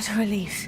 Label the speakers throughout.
Speaker 1: What a relief.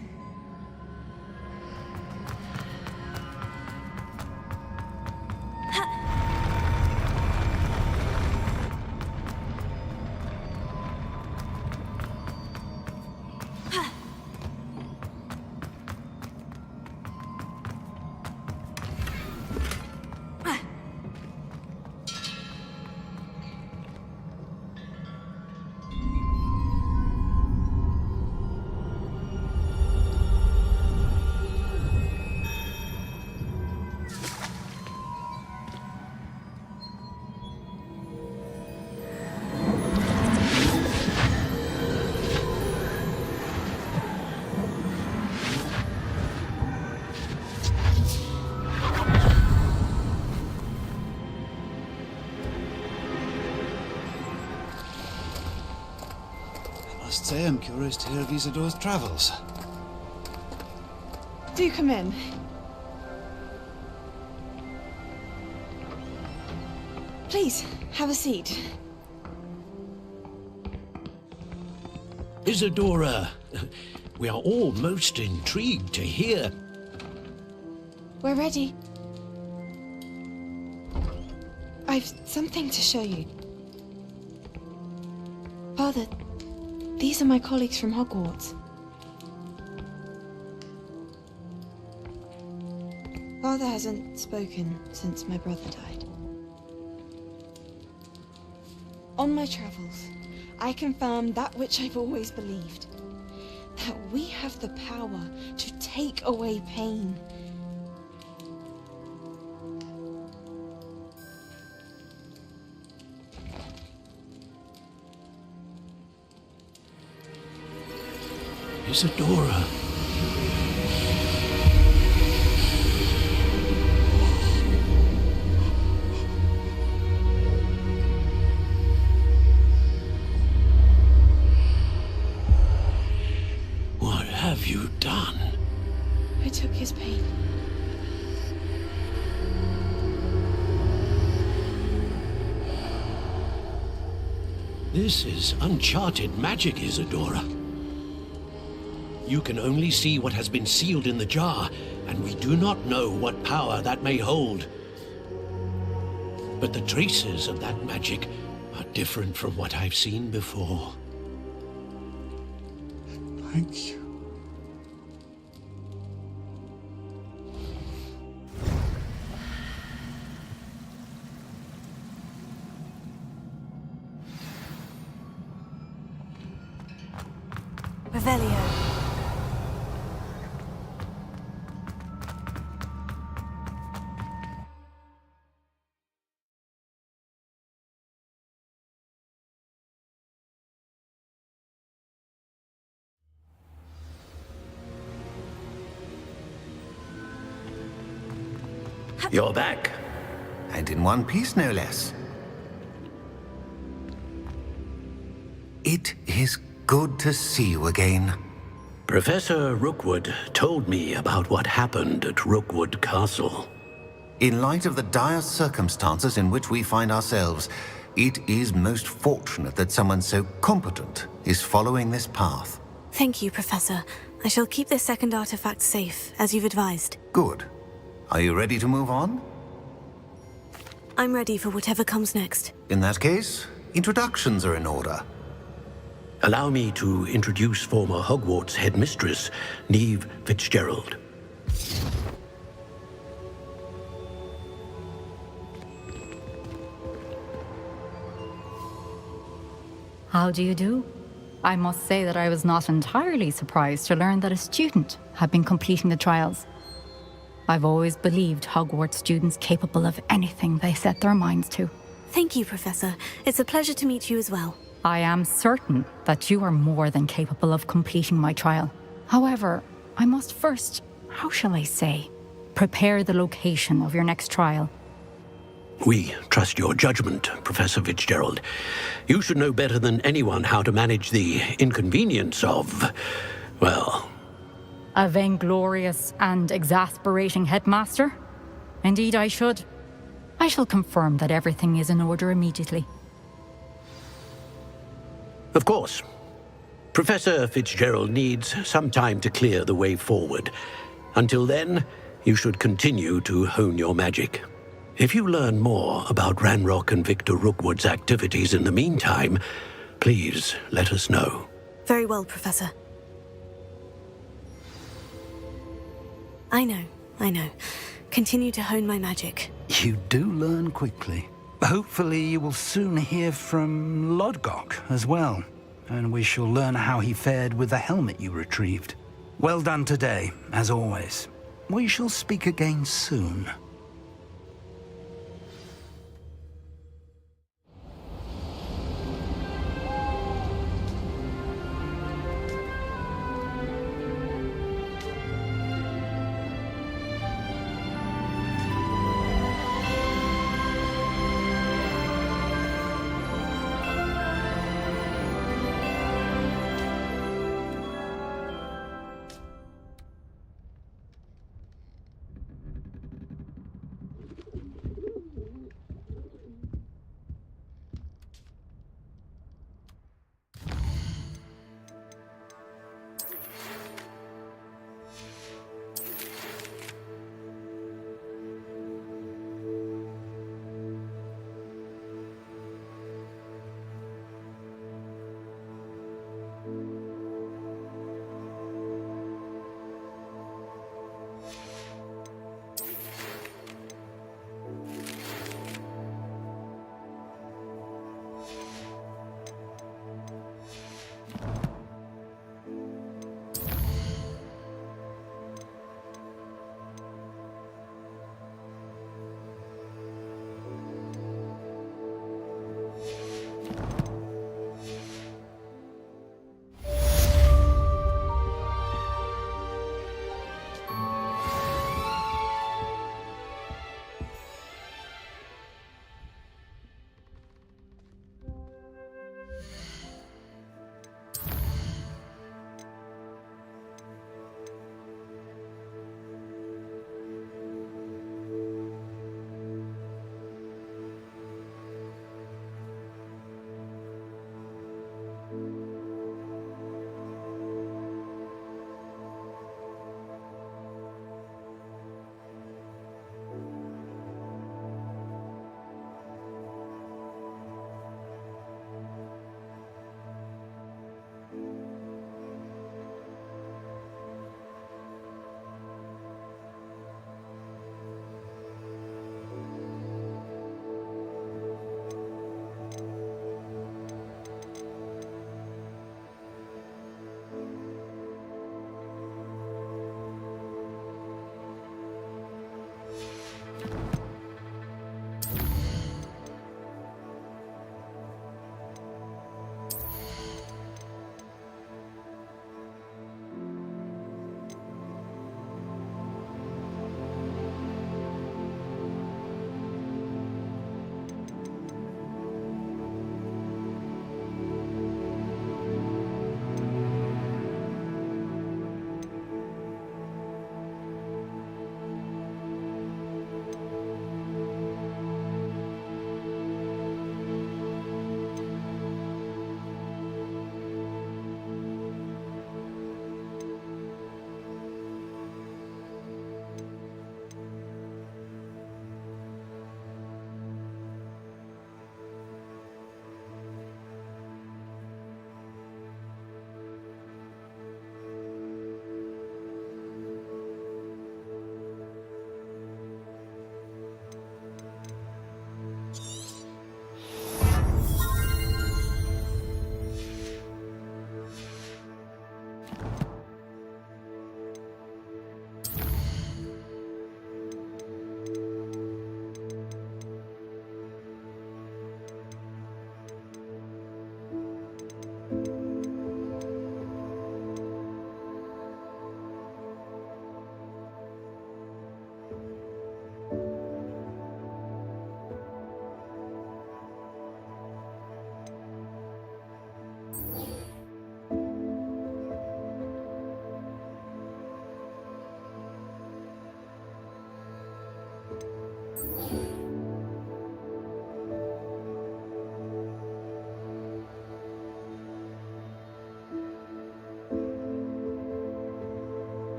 Speaker 2: I must say I'm curious to hear of Isidore's travels.
Speaker 3: Do come in. Please, have a seat.
Speaker 4: Isidora, we are all most intrigued to hear.
Speaker 3: We're ready. I've something to show you. Father, these are my colleagues from Hogwarts. Father hasn't spoken since my brother died. On my travels, I confirmed that which I've always believed. That we have the power to take away pain.
Speaker 4: Isidora. What have you done?
Speaker 3: I took his pain.
Speaker 4: This is uncharted magic, Isidora. You can only see what has been sealed in the jar, and we do not know what power that may hold. But the traces of that magic are different from what I've seen before.
Speaker 2: Thank you.
Speaker 1: Revelio.
Speaker 5: You're back. And in one piece, no less. It is good to see you again.
Speaker 4: Professor Rookwood told me about what happened at Rookwood Castle.
Speaker 5: In light of the dire circumstances in which we find ourselves, it is most fortunate that someone so competent is following this path.
Speaker 1: Thank you, Professor. I shall keep this second artifact safe, as you've advised.
Speaker 5: Good. Are you ready to move on?
Speaker 1: I'm ready for whatever comes next.
Speaker 5: In that case, introductions are in order.
Speaker 4: Allow me to introduce former Hogwarts headmistress, Neve Fitzgerald.
Speaker 6: How do you do? I must say that I was not entirely surprised to learn that a student had been completing the trials. I've always believed Hogwarts students capable of anything they set their minds to.
Speaker 1: Thank you, Professor. It's a pleasure to meet you as well.
Speaker 6: I am certain that you are more than capable of completing my trial. However, I must first, how shall I say, prepare the location of your next trial.
Speaker 4: We trust your judgment, Professor Fitzgerald. You should know better than anyone how to manage the inconvenience of, well...
Speaker 6: A vainglorious and exasperating headmaster? Indeed I should. I shall confirm that everything is in order immediately.
Speaker 4: Of course. Professor Fitzgerald needs some time to clear the way forward. Until then, you should continue to hone your magic. If you learn more about Ranrock and Victor Rookwood's activities in the meantime, please let us know.
Speaker 1: Very well, Professor. I know. Continue to hone my magic.
Speaker 7: You do learn quickly. Hopefully you will soon hear from Lodgok as well, and we shall learn how he fared with the helmet you retrieved. Well done today, as always. We shall speak again soon.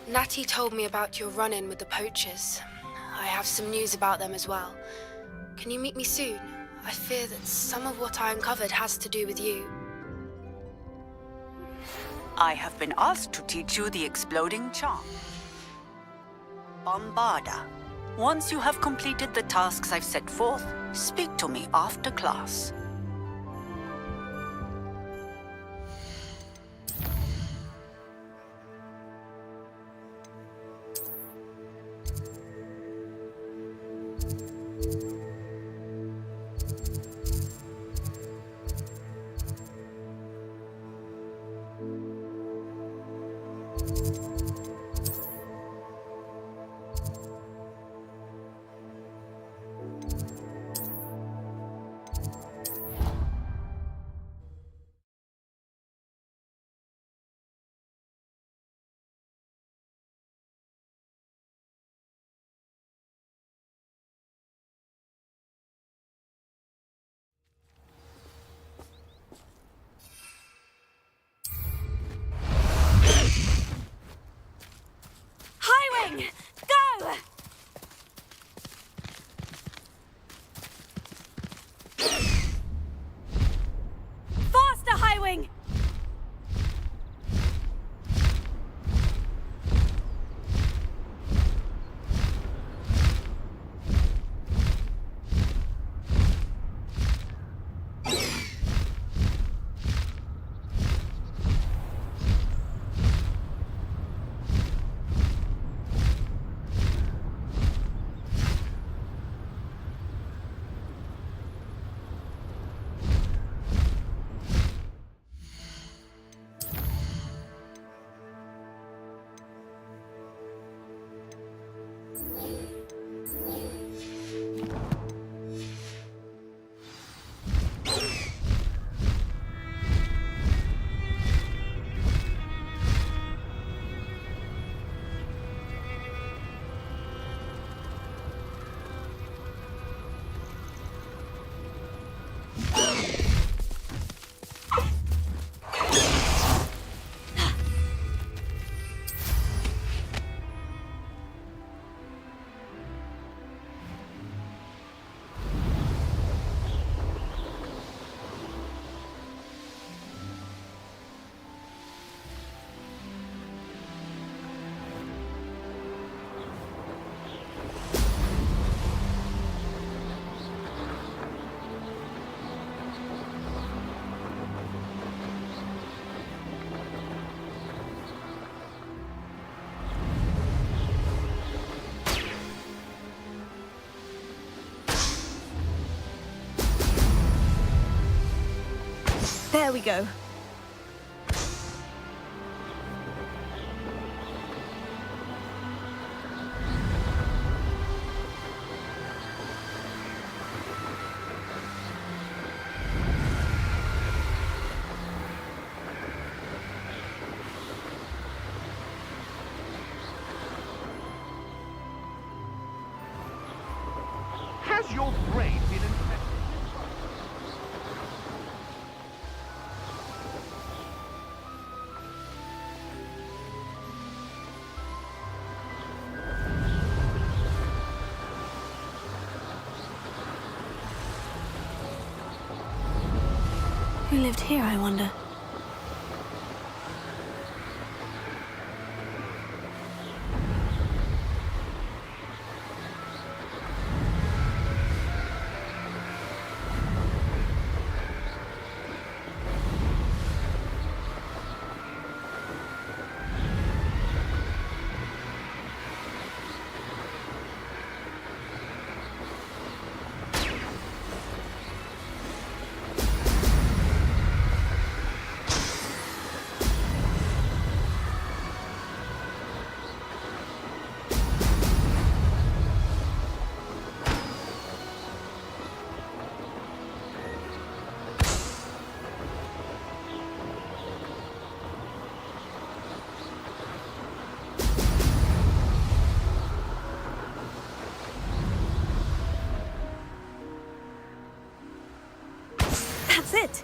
Speaker 8: Natty told me about your run-in with the poachers. I have some news about them as well. Can you meet me soon? I fear that some of what I uncovered has to do with you.
Speaker 9: I have been asked to teach you the exploding charm. Bombarda. Once you have completed the tasks I've set forth, speak to me after class.
Speaker 1: Highwing! Go! Faster, Highwing! There we go.
Speaker 10: Has your brain been infected?
Speaker 1: Who lived here, I wonder? That's it!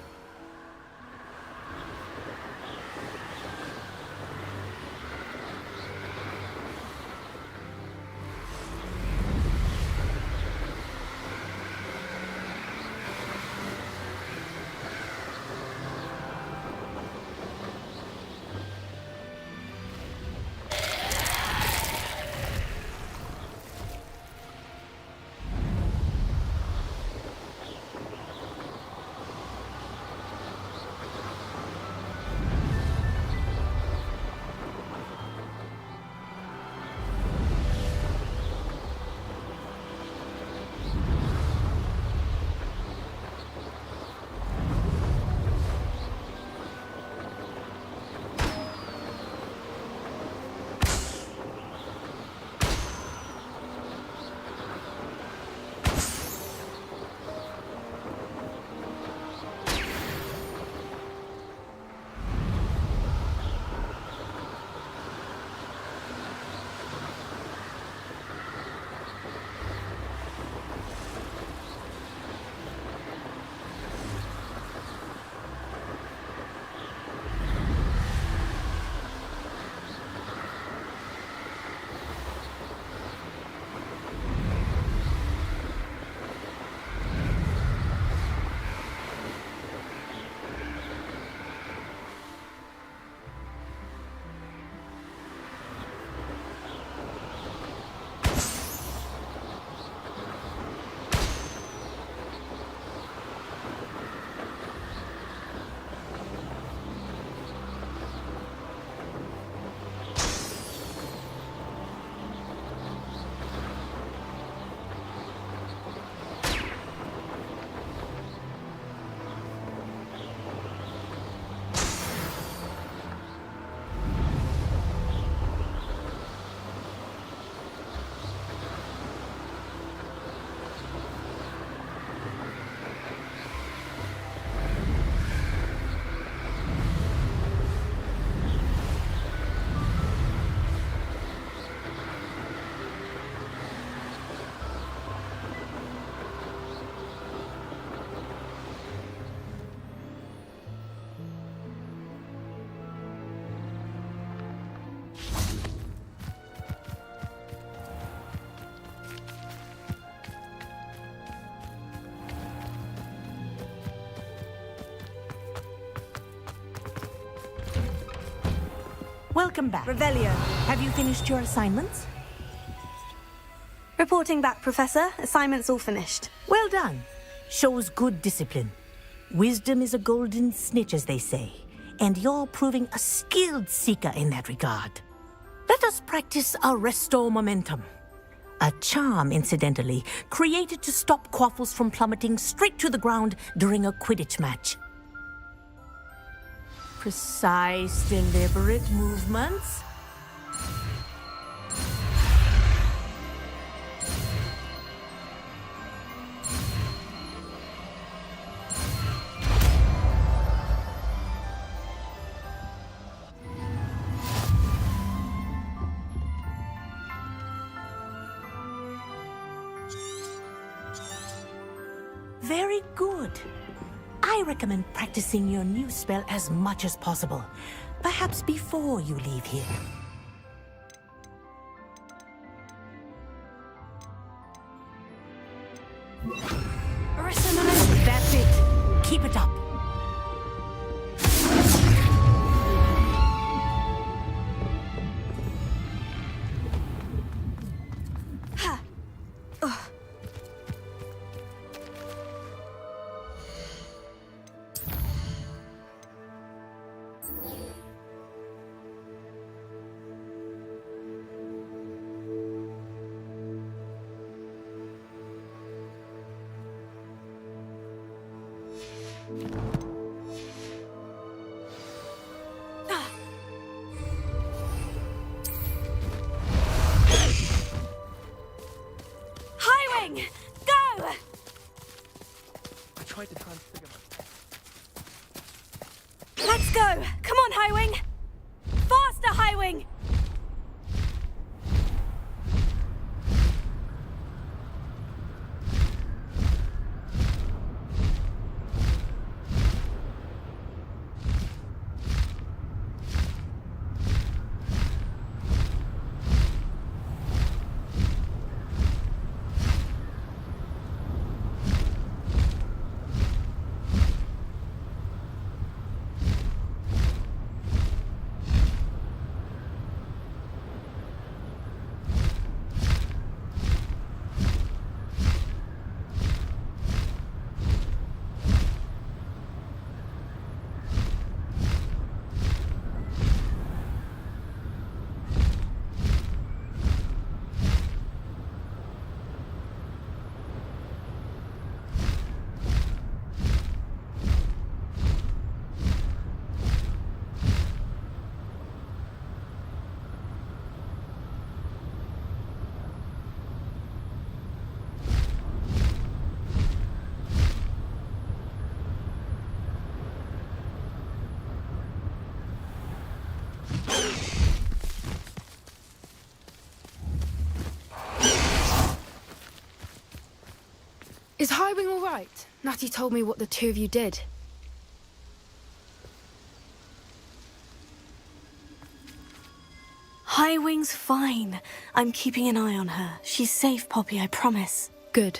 Speaker 11: Welcome back.
Speaker 1: Revelio.
Speaker 11: Have you finished your assignments?
Speaker 1: Reporting back, Professor. Assignment's all finished.
Speaker 11: Well done. Shows good discipline. Wisdom is a golden snitch, as they say, and you're proving a skilled seeker in that regard. Let us practice our Restore Momentum. A charm, incidentally, created to stop quaffles from plummeting straight to the ground during a Quidditch match. Precise, deliberate movements. Very good. I recommend practicing your new spell as much as possible, perhaps before you leave here. That's it. Keep it up.
Speaker 1: Highwing! Go!
Speaker 10: I tried to transfigure myself.
Speaker 1: Let's go! Come on, Highwing! Faster, Highwing!
Speaker 8: Is Highwing all right? Natty told me what the two of you did.
Speaker 1: Highwing's fine. I'm keeping an eye on her. She's safe, Poppy, I promise.
Speaker 8: Good.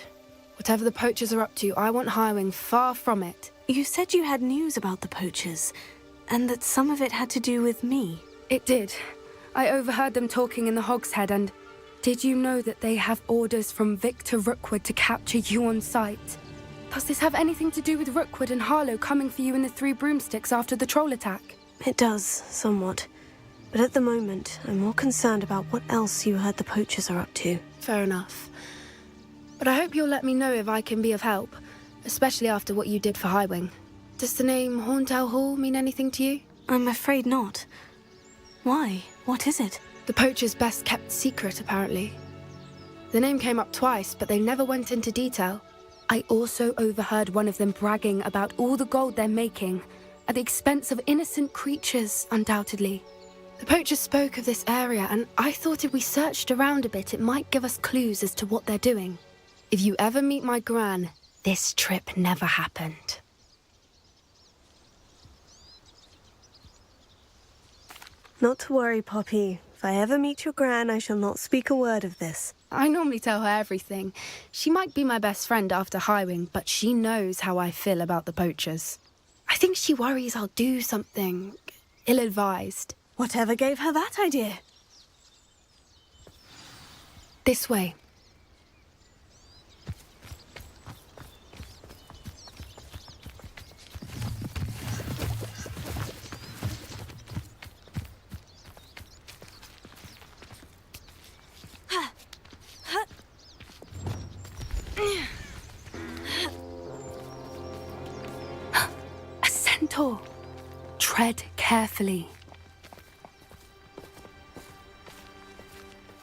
Speaker 8: Whatever the poachers are up to, I want Highwing far from it.
Speaker 1: You said you had news about the poachers, and that some of it had to do with me.
Speaker 8: It did. I overheard them talking in the Hogshead, and did you know that they have orders from Victor Rookwood to capture you on sight? Does this have anything to do with Rookwood and Harlow coming for you in the Three Broomsticks after the troll attack?
Speaker 1: It does, somewhat. But at the moment, I'm more concerned about what else you heard the poachers are up to.
Speaker 8: Fair enough. But I hope you'll let me know if I can be of help, especially after what you did for Highwing. Does the name Horntail Hall mean anything to you?
Speaker 1: I'm afraid not. Why? What is it?
Speaker 8: The poachers' best-kept secret, apparently. The name came up twice, but they never went into detail. I also overheard one of them bragging about all the gold they're making, at the expense of innocent creatures, undoubtedly. The poachers spoke of this area, and I thought if we searched around a bit, it might give us clues as to what they're doing. If you ever meet my gran, this trip never happened.
Speaker 1: Not to worry, Poppy. If I ever meet your gran, I shall not speak a word of this.
Speaker 8: I normally tell her everything. She might be my best friend after Highwing, but she knows how I feel about the poachers. I think she worries I'll do something ill-advised.
Speaker 1: Whatever gave her that idea?
Speaker 8: This way. A centaur. Tread carefully.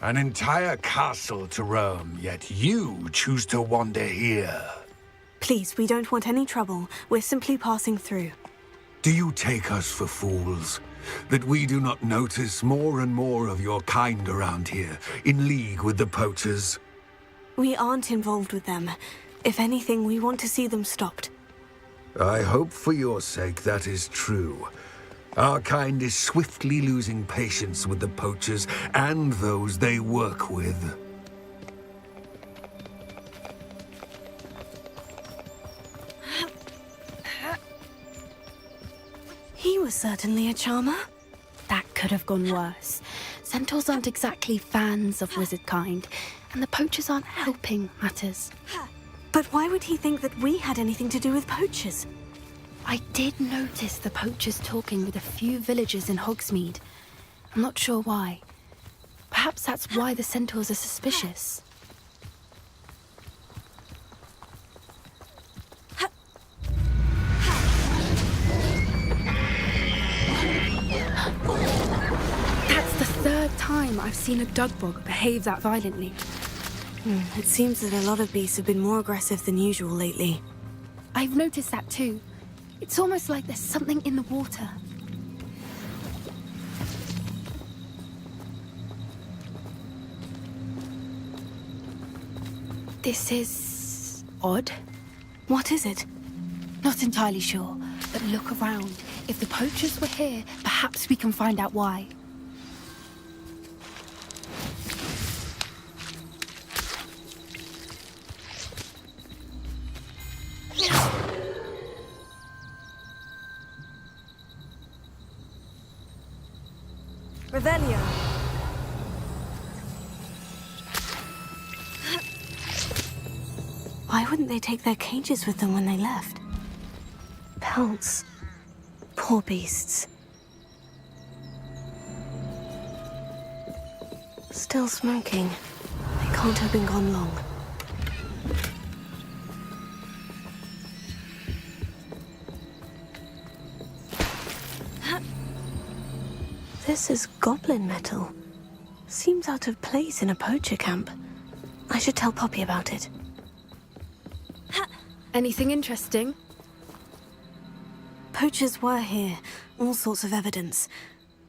Speaker 12: An entire castle to roam, yet you choose to wander here.
Speaker 1: Please, we don't want any trouble. We're simply passing through.
Speaker 12: Do you take us for fools? That we do not notice more and more of your kind around here, in league with the poachers?
Speaker 1: We aren't involved with them. If anything, we want to see them stopped.
Speaker 12: I hope for your sake that is true. Our kind is swiftly losing patience with the poachers and those they work with.
Speaker 1: He was certainly a charmer.
Speaker 8: That could have gone worse. Centaurs aren't exactly fans of wizard kind, and the poachers aren't helping matters.
Speaker 1: But why would he think that we had anything to do with poachers?
Speaker 8: I did notice the poachers talking with a few villagers in Hogsmeade. I'm not sure why. Perhaps that's why the centaurs are suspicious. That's the third time I've seen a dugbog behave that violently.
Speaker 1: It seems that a lot of beasts have been more aggressive than usual lately.
Speaker 8: I've noticed that too. It's almost like there's something in the water. This is odd.
Speaker 1: What is it?
Speaker 8: Not entirely sure, but look around. If the poachers were here, perhaps we can find out why.
Speaker 1: Revelio. Why wouldn't they take their cages with them when they left? Pelts. Poor beasts. Still smoking. They can't have been gone long. This is goblin metal. Seems out of place in a poacher camp. I should tell Poppy about it.
Speaker 8: Anything interesting?
Speaker 1: Poachers were here, all sorts of evidence.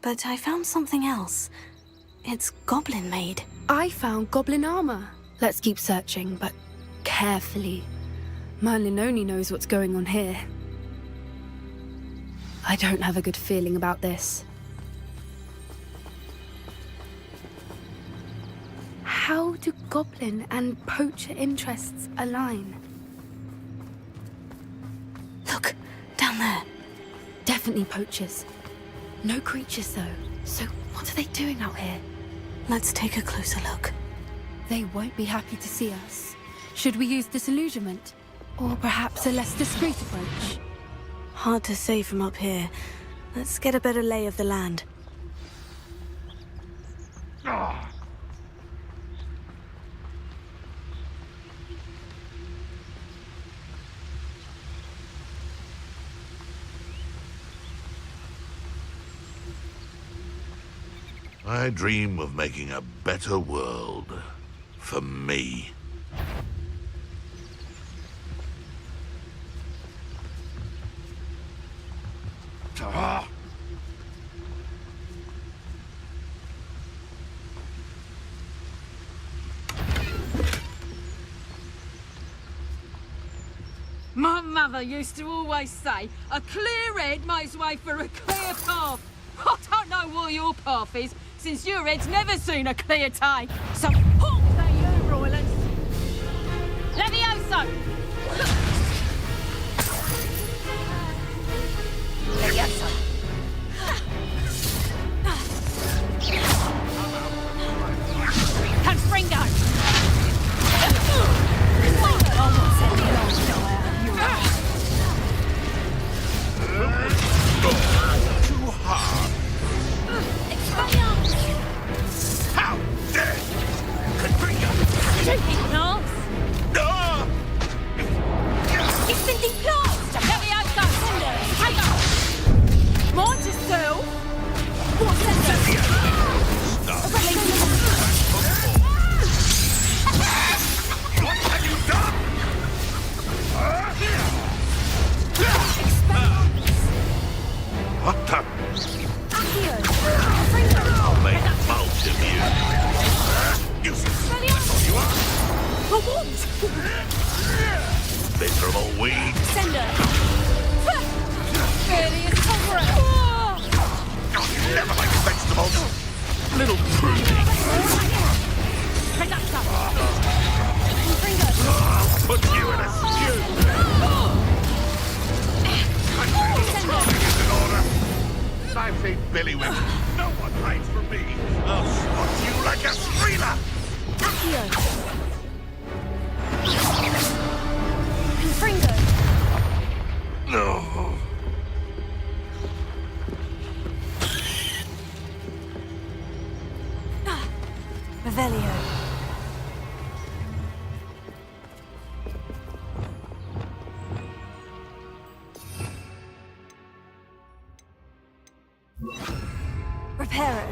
Speaker 1: But I found something else. It's goblin-made.
Speaker 8: I found goblin armor. Let's keep searching, but carefully. Merlin only knows what's going on here. I don't have a good feeling about this. How do goblin and poacher interests align?
Speaker 1: Look, down there.
Speaker 8: Definitely poachers. No creatures, though. So what are they doing out here?
Speaker 1: Let's take a closer look.
Speaker 8: They won't be happy to see us. Should we use disillusionment? Or perhaps a less discreet approach?
Speaker 1: Hard to say from up here. Let's get a better lay of the land.
Speaker 13: I dream of making a better world for me.
Speaker 14: My mother used to always say, a clear head makes way for a clear path. I don't know what your path is, since your head's never seen a clear day. So, halt there, you Roylands! Levioso! Levioso!
Speaker 13: me with. No one hides from me. I'll swat you like a screamer.
Speaker 8: Accio! Confringo!
Speaker 13: No.
Speaker 1: Revelio. Reparo.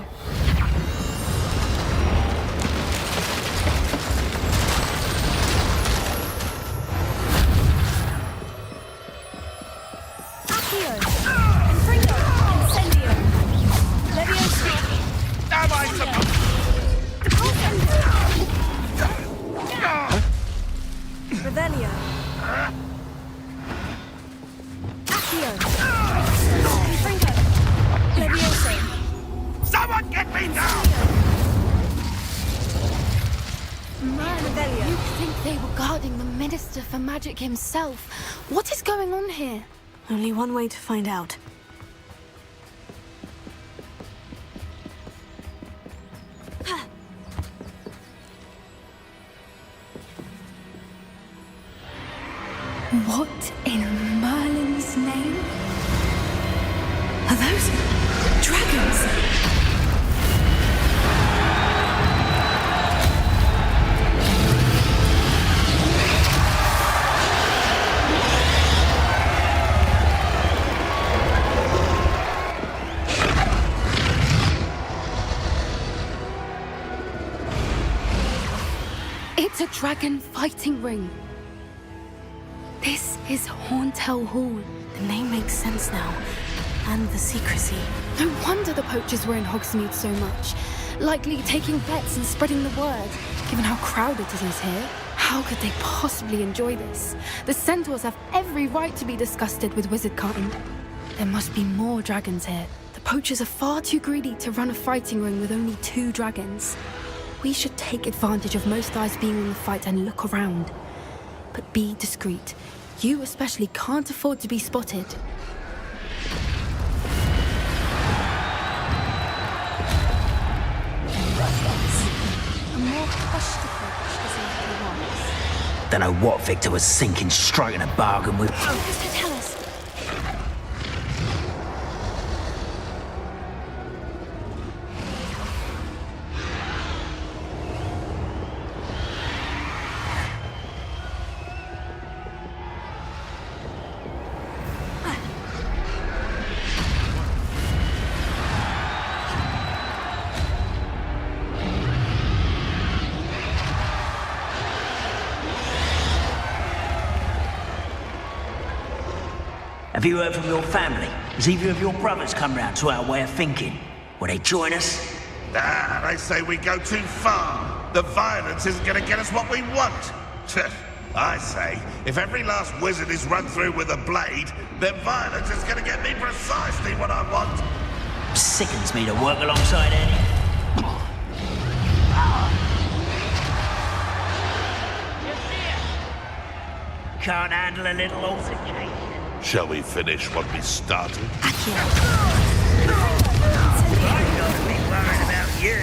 Speaker 1: Accio. Confringo. Incendio. Leviosa.
Speaker 13: Am I supposed?
Speaker 1: Revelio. Accio. Confringo. Leviosa.
Speaker 13: Someone get me down!
Speaker 8: Man, you'd think they were guarding the Minister for Magic himself. What is going on here?
Speaker 1: Only one way to find out.
Speaker 8: What in Merlin's name?
Speaker 1: Are those dragons?
Speaker 8: It's a dragon fighting ring. This is Horntail Hall.
Speaker 1: The name makes sense now. And the secrecy.
Speaker 8: No wonder the poachers were in Hogsmeade so much. Likely taking bets and spreading the word. Given how crowded it is here, how could they possibly enjoy this? The centaurs have every right to be disgusted with wizardkind. There must be more dragons here. The poachers are far too greedy to run a fighting ring with only 2 dragons. We should take advantage of most eyes being on the fight and look around. But be discreet. You especially can't afford to be spotted.
Speaker 14: A more hushed approach is what he wants.
Speaker 15: Don't know what Victor was thinking, striking a bargain with.
Speaker 1: Mr. Tell us.
Speaker 15: Have you heard from your family? Has either of your brothers come round to our way of thinking? Will they join us?
Speaker 13: Ah, they say we go too far. The violence isn't going to get us what we want. I say, if every last wizard is run through with a blade, then violence is going to get me precisely what I want.
Speaker 15: Sickens me to work alongside Eddie. Can't handle a little altercation.
Speaker 13: Shall we finish what we started?
Speaker 15: I don't be worried about you.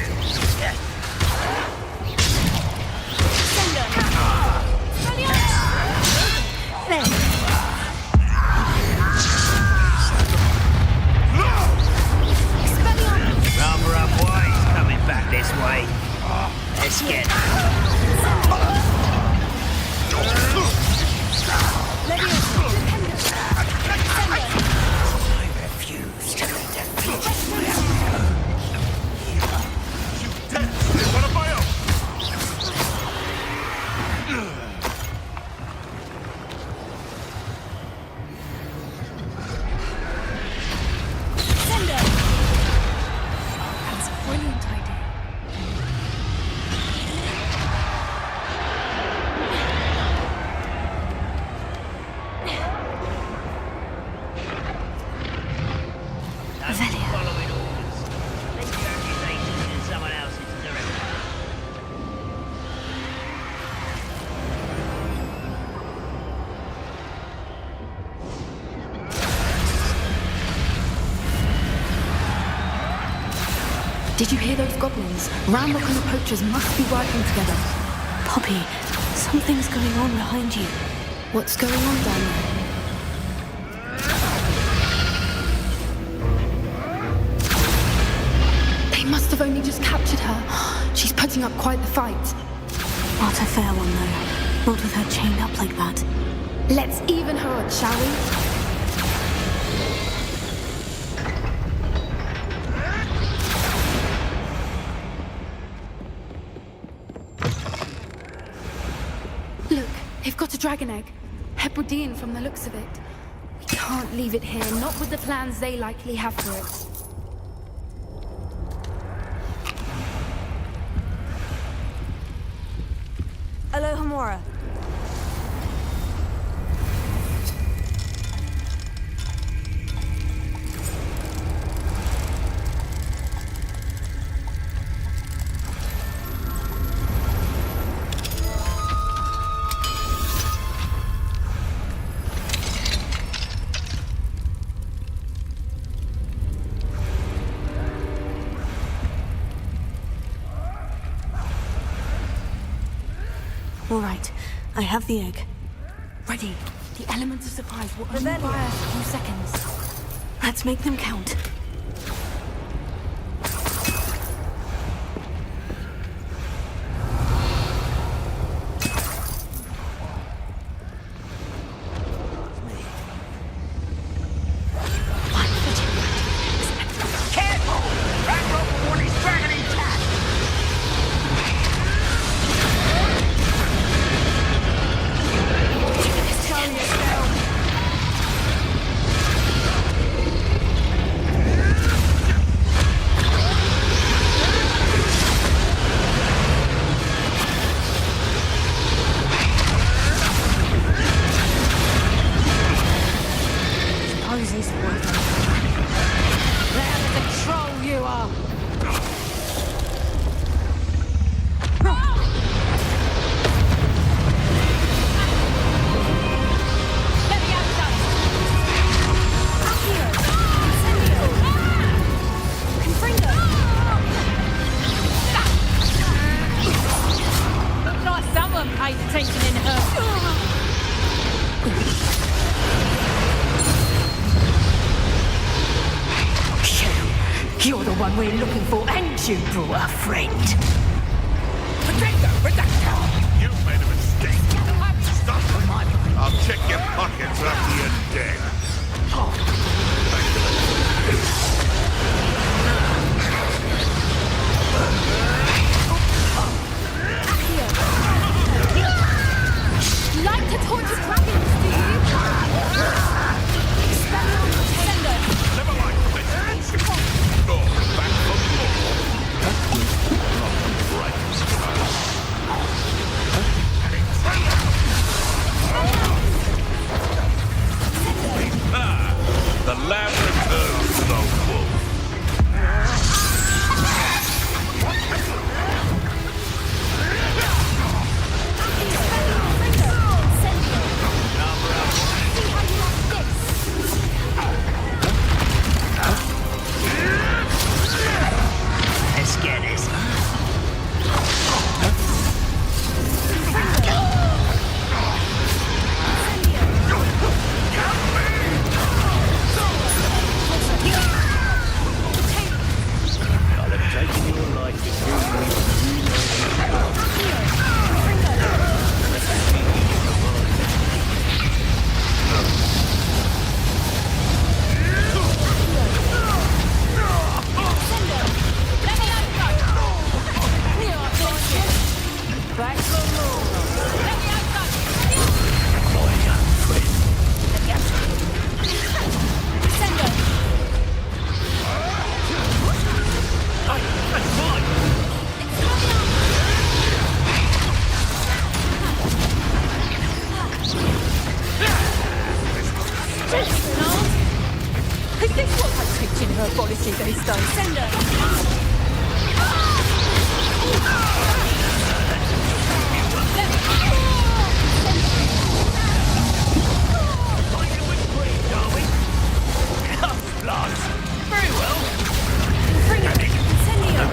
Speaker 15: Rather unwise coming back this way. Let's get. I refuse to be defeated.
Speaker 13: One of my own!
Speaker 8: That's a brilliant idea.
Speaker 15: Following orders. Let's get accusations in someone else's direction.
Speaker 8: Did you hear those goblins? Ramrock and the poachers must be working together.
Speaker 1: Poppy, something's going on behind you.
Speaker 8: What's going on down there? They must have only just captured her. She's putting up quite the fight.
Speaker 1: Not a fair one, though. Not with her chained up like that.
Speaker 8: Let's even her odds, shall we? Look, they've got a dragon egg. Hebridean from the looks of it. We can't leave it here, not with the plans they likely have for it.
Speaker 1: Alohomora. All right, I have the egg.
Speaker 8: Ready. The elements of surprise will only buy us a few seconds.
Speaker 1: Let's make them count.
Speaker 11: You're the one we're looking for, and you brought a friend.
Speaker 13: You've made a mistake. Stop it. I'll check your pockets after you're dead.
Speaker 8: Like to torture dragons, do you?
Speaker 13: Never mind this bullshit. Go back for more. The lamb returns to the wolf.
Speaker 15: Let's get this.
Speaker 10: I'll have taken your life
Speaker 14: Back to the moon. Let me outside.
Speaker 15: My young friend.
Speaker 14: Let me outside. Send her.
Speaker 10: Hey, that's mine!
Speaker 14: Is this what I'm teaching her policy these days? Send her.
Speaker 10: Very well.
Speaker 14: Bring it. Send me her.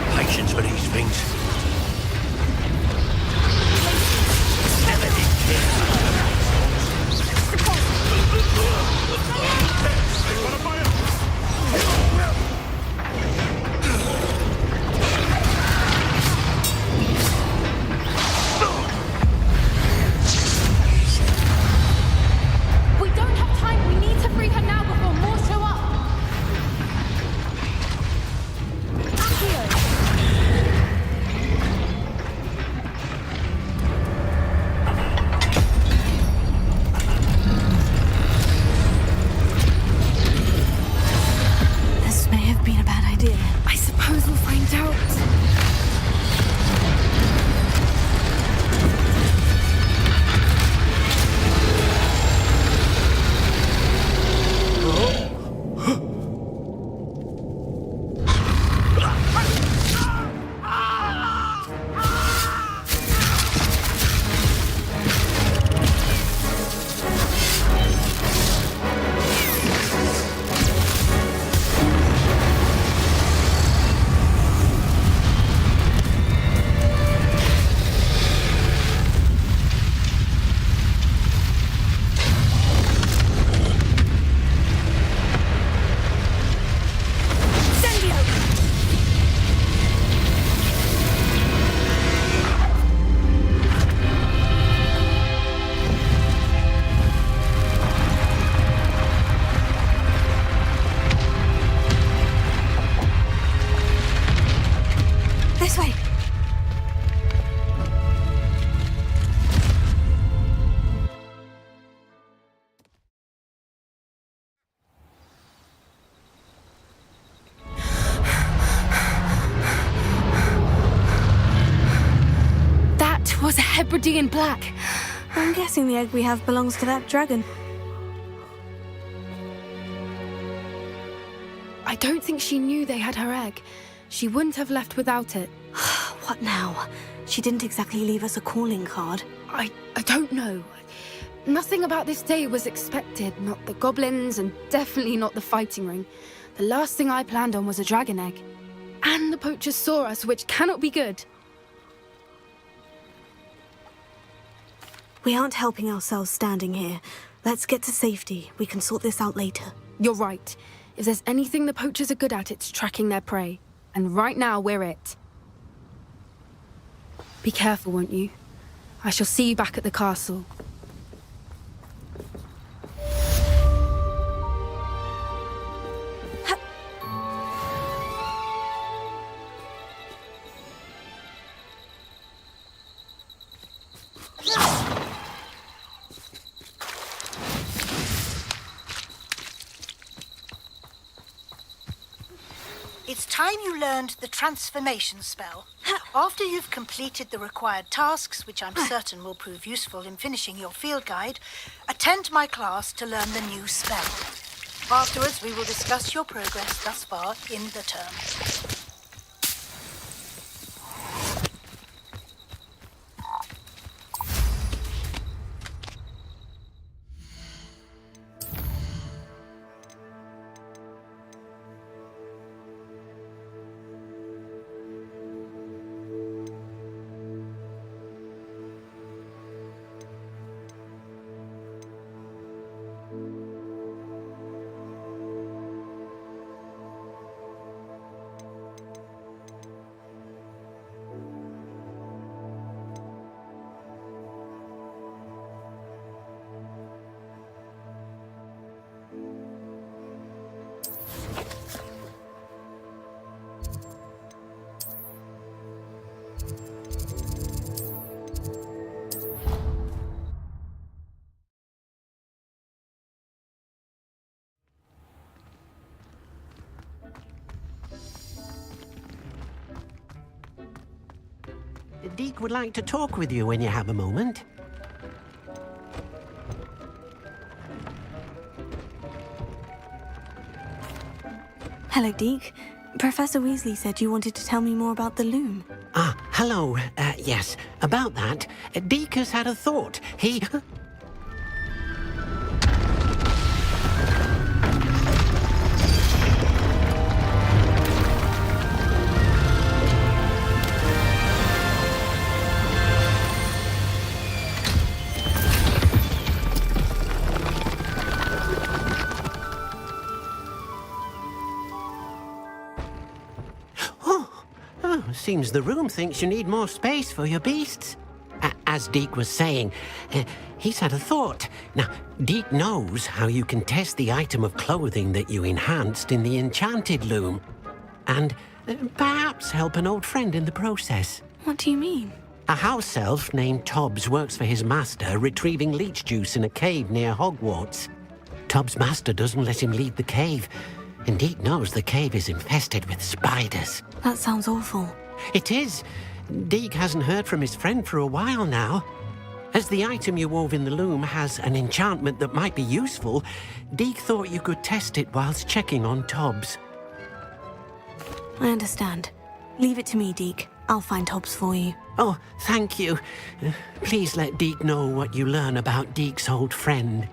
Speaker 8: was a Hebridean black.
Speaker 1: I'm guessing the egg we have belongs to that dragon.
Speaker 8: I don't think she knew they had her egg. She wouldn't have left without it.
Speaker 1: What now? She didn't exactly leave us a calling card.
Speaker 8: I don't know. Nothing about this day was expected. Not the goblins, and definitely not the fighting ring. The last thing I planned on was a dragon egg. And the poachers saw us, which cannot be good.
Speaker 1: We aren't helping ourselves standing here. Let's get to safety. We can sort this out later.
Speaker 8: You're right. If there's anything the poachers are good at, it's tracking their prey. And right now, we're it. Be careful, won't you? I shall see you back at the castle.
Speaker 11: It's time you learned the transformation spell. After you've completed the required tasks, which I'm certain will prove useful in finishing your field guide, attend my class to learn the new spell. Afterwards, we will discuss your progress thus far in the term.
Speaker 16: Deek would like to talk with you when you have a moment.
Speaker 1: Hello, Deek. Professor Weasley said you wanted to tell me more about the loom.
Speaker 16: Ah, hello. Yes, about that. Deek has had a thought. He... Seems the room thinks you need more space for your beasts. As Deek was saying, he's had a thought. Now, Deek knows how you can test the item of clothing that you enhanced in the enchanted loom. And perhaps help an old friend in the process.
Speaker 1: What do you mean?
Speaker 16: A house elf named Tobbs works for his master, retrieving leech juice in a cave near Hogwarts. Tobbs' master doesn't let him leave the cave, and Deek knows the cave is infested with spiders.
Speaker 1: That sounds awful.
Speaker 16: It is. Deek hasn't heard from his friend for a while now. As the item you wove in the loom has an enchantment that might be useful, Deek thought you could test it whilst checking on Tobbs.
Speaker 1: I understand. Leave it to me, Deek. I'll find Tobbs for you.
Speaker 16: Oh, thank you. Please let Deek know what you learn about Deek's old friend.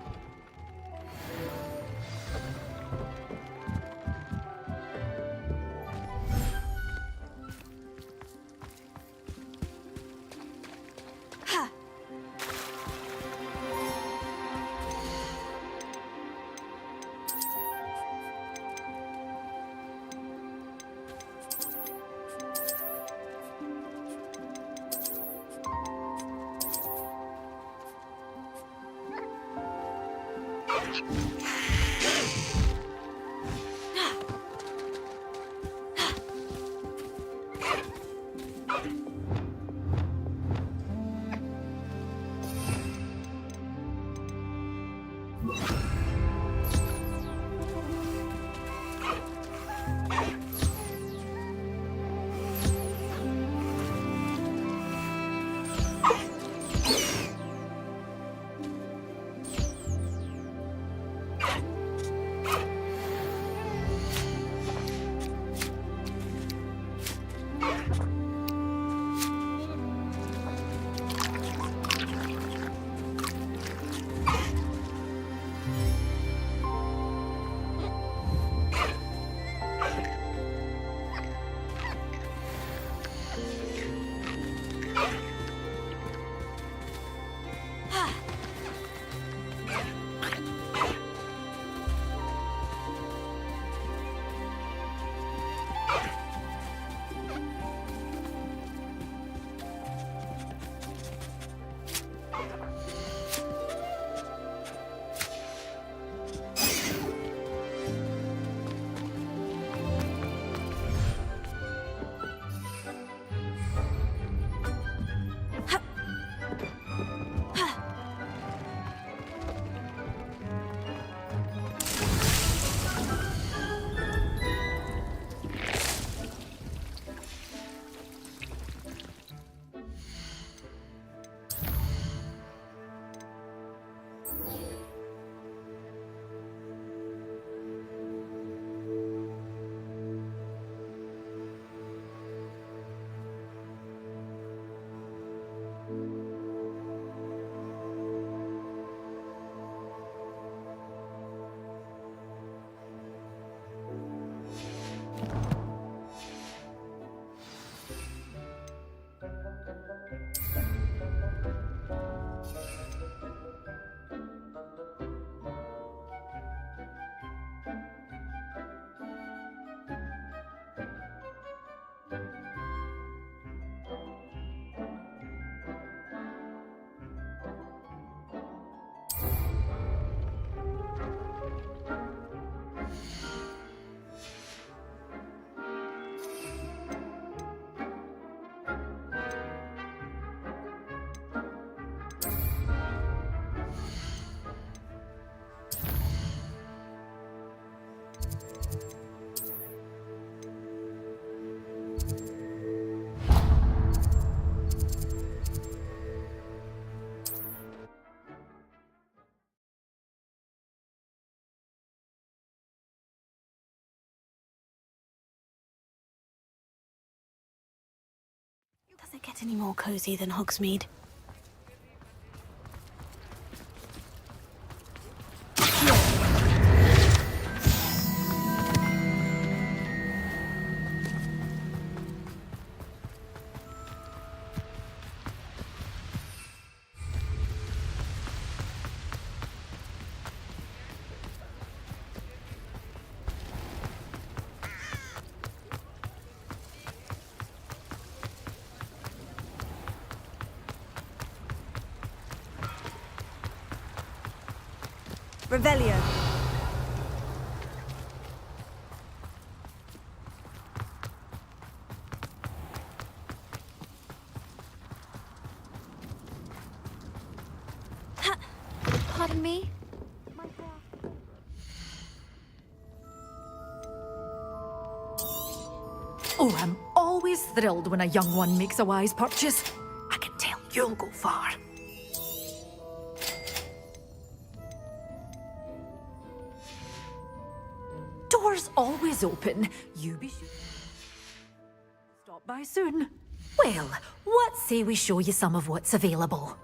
Speaker 1: get any more cozy than Hogsmeade.
Speaker 17: Revelio.
Speaker 18: Pardon me?
Speaker 19: Oh, I'm always thrilled when a young one makes a wise purchase. I can tell you'll go far. Doors always open. You be sure. Stop by soon. Well, what say we show you some of what's available?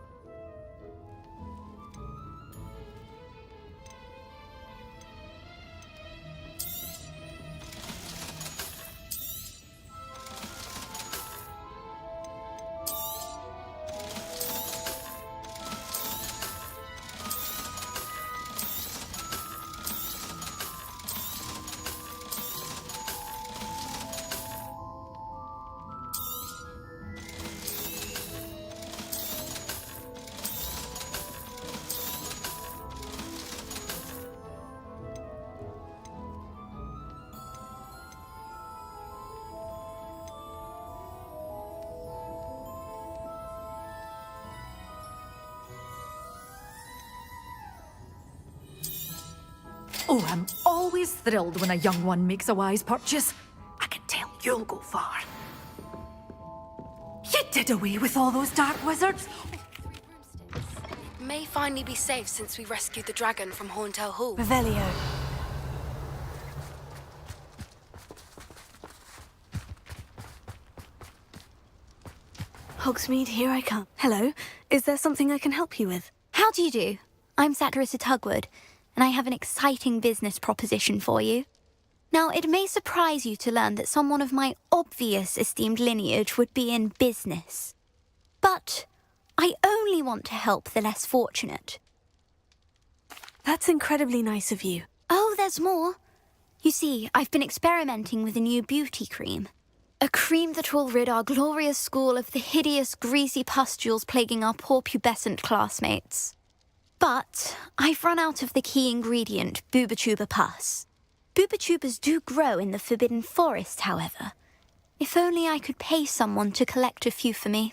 Speaker 19: Oh, I'm always thrilled when a young one makes a wise purchase. I can tell you'll go far. You did away with all those dark wizards?
Speaker 8: May finally be safe since we rescued the dragon from Horntail Hall.
Speaker 1: Revelio. Hogsmeade, here I come. Hello. Is there something I can help you with?
Speaker 18: How do you do? I'm Satirissa Tugwood, and I have an exciting business proposition for you. Now, it may surprise you to learn that someone of my obvious esteemed lineage would be in business. But I only want to help the less fortunate.
Speaker 1: That's incredibly nice of you.
Speaker 18: Oh, there's more. You see, I've been experimenting with a new beauty cream. A cream that will rid our glorious school of the hideous, greasy pustules plaguing our poor pubescent classmates. But I've run out of the key ingredient, Booba-Tuba pus. Booba-Tubas do grow in the Forbidden Forest, however. If only I could pay someone to collect a few for me.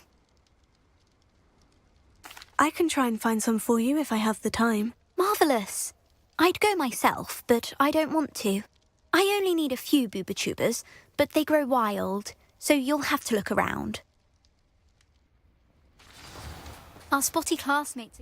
Speaker 1: I can try and find some for you if I have the time.
Speaker 18: Marvellous. I'd go myself, but I don't want to. I only need a few Booba-Tubas, but they grow wild, so you'll have to look around. Our spotty classmates...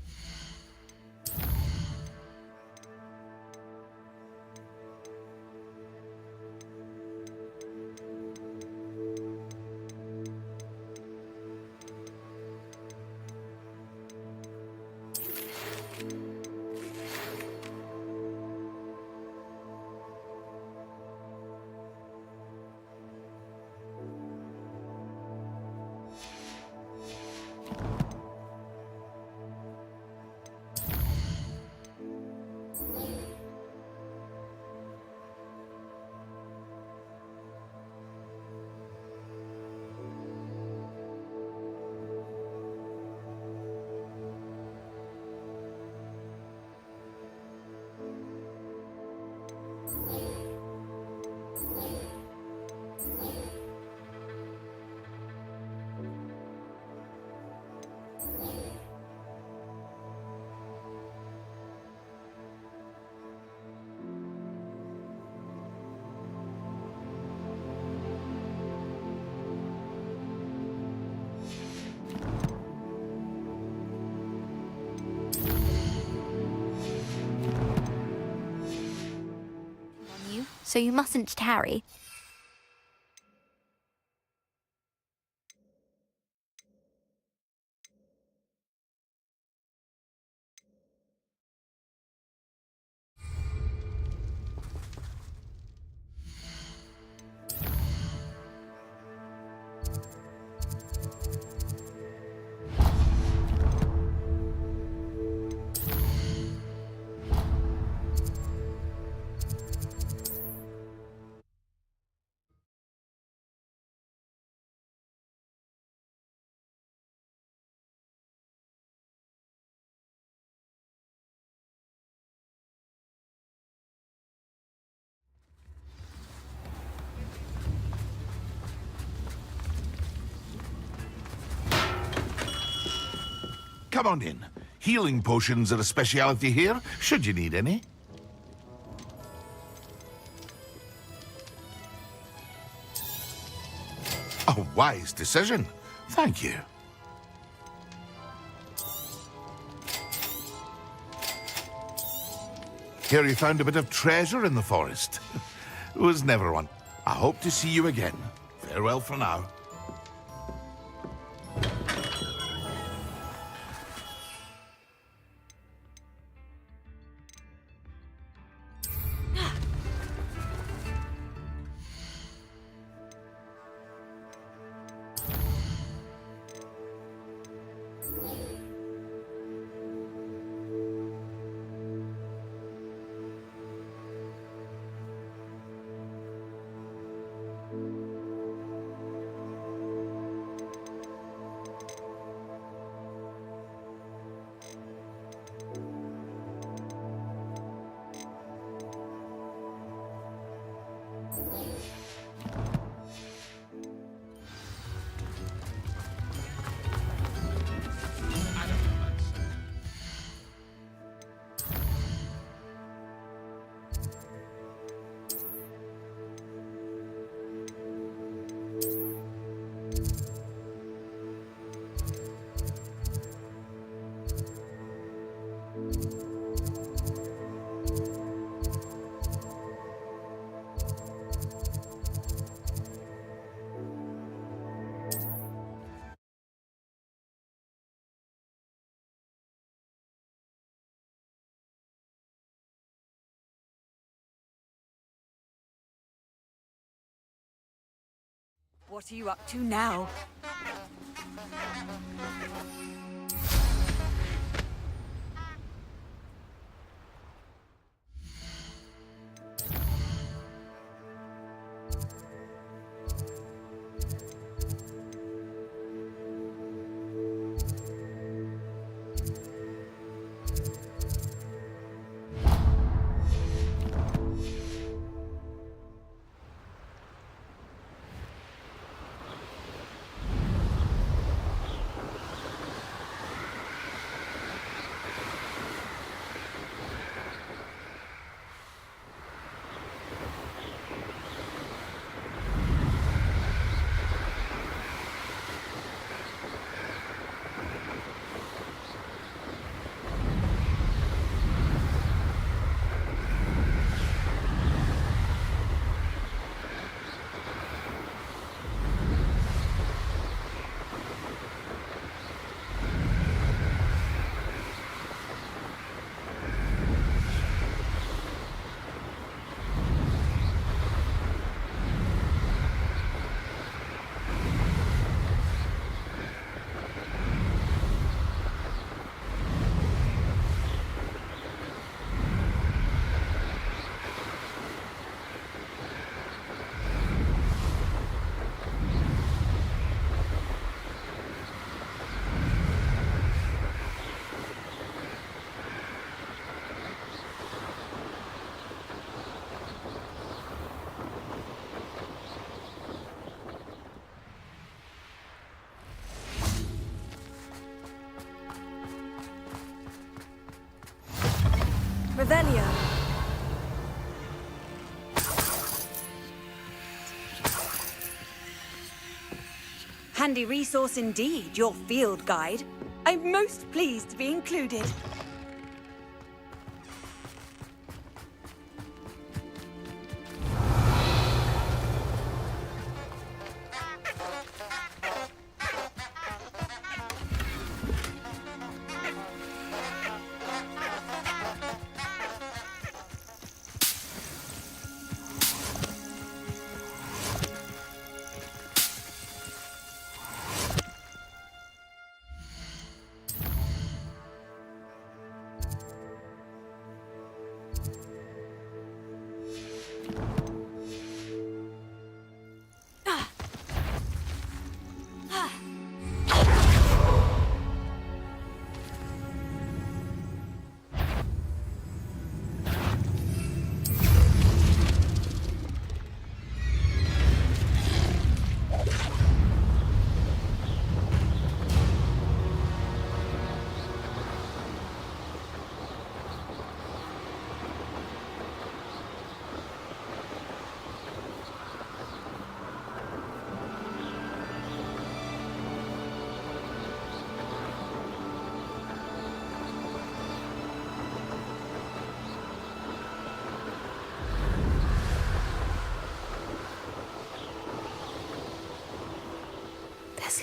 Speaker 18: so you mustn't tarry.
Speaker 13: Come on in. Healing potions are a speciality here, should you need any. A wise decision. Thank you. Here you found a bit of treasure in the forest. Was never one. I hope to see you again. Farewell for now.
Speaker 19: What are you up to now? Revelio. Handy resource indeed, your field guide. I'm most pleased to be included.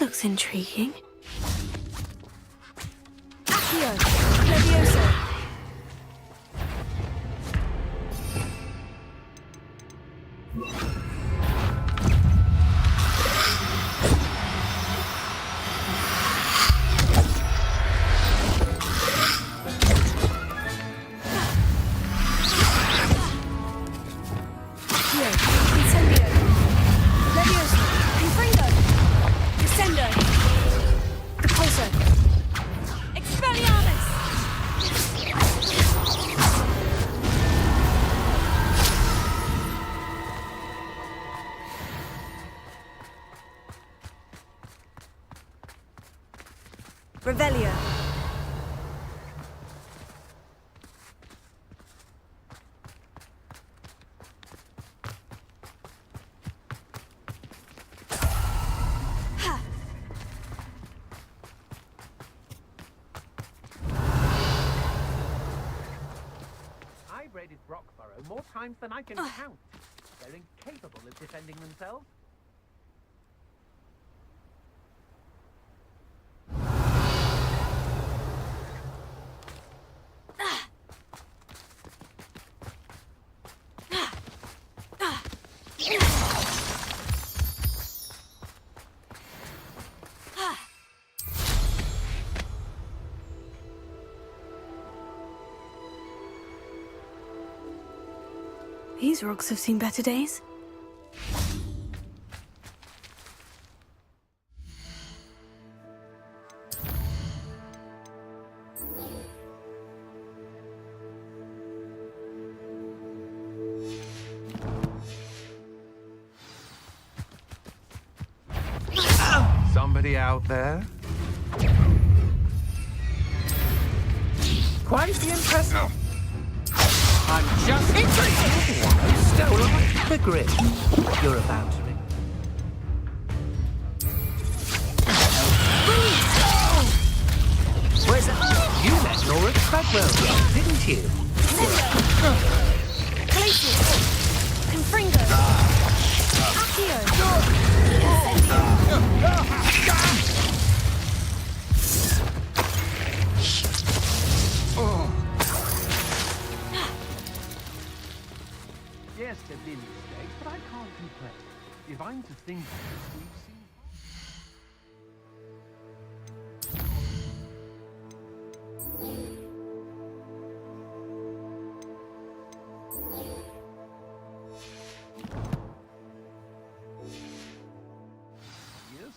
Speaker 1: looks intriguing.
Speaker 8: Accio! Levioso!
Speaker 1: Revelio.
Speaker 16: I've raided Brockborough more times than I can count. They're incapable of defending themselves.
Speaker 1: These rocks have seen better days.
Speaker 17: Somebody out there?
Speaker 16: Quite the impressive. I'm just stolen the grip. You're about to ring. Where's that? You met Nora Treadwell, didn't you?
Speaker 8: Confringo! Accio!
Speaker 16: Yes, there've been mistakes, but I can't complain. If I'm to think of it, we've seen... Yes?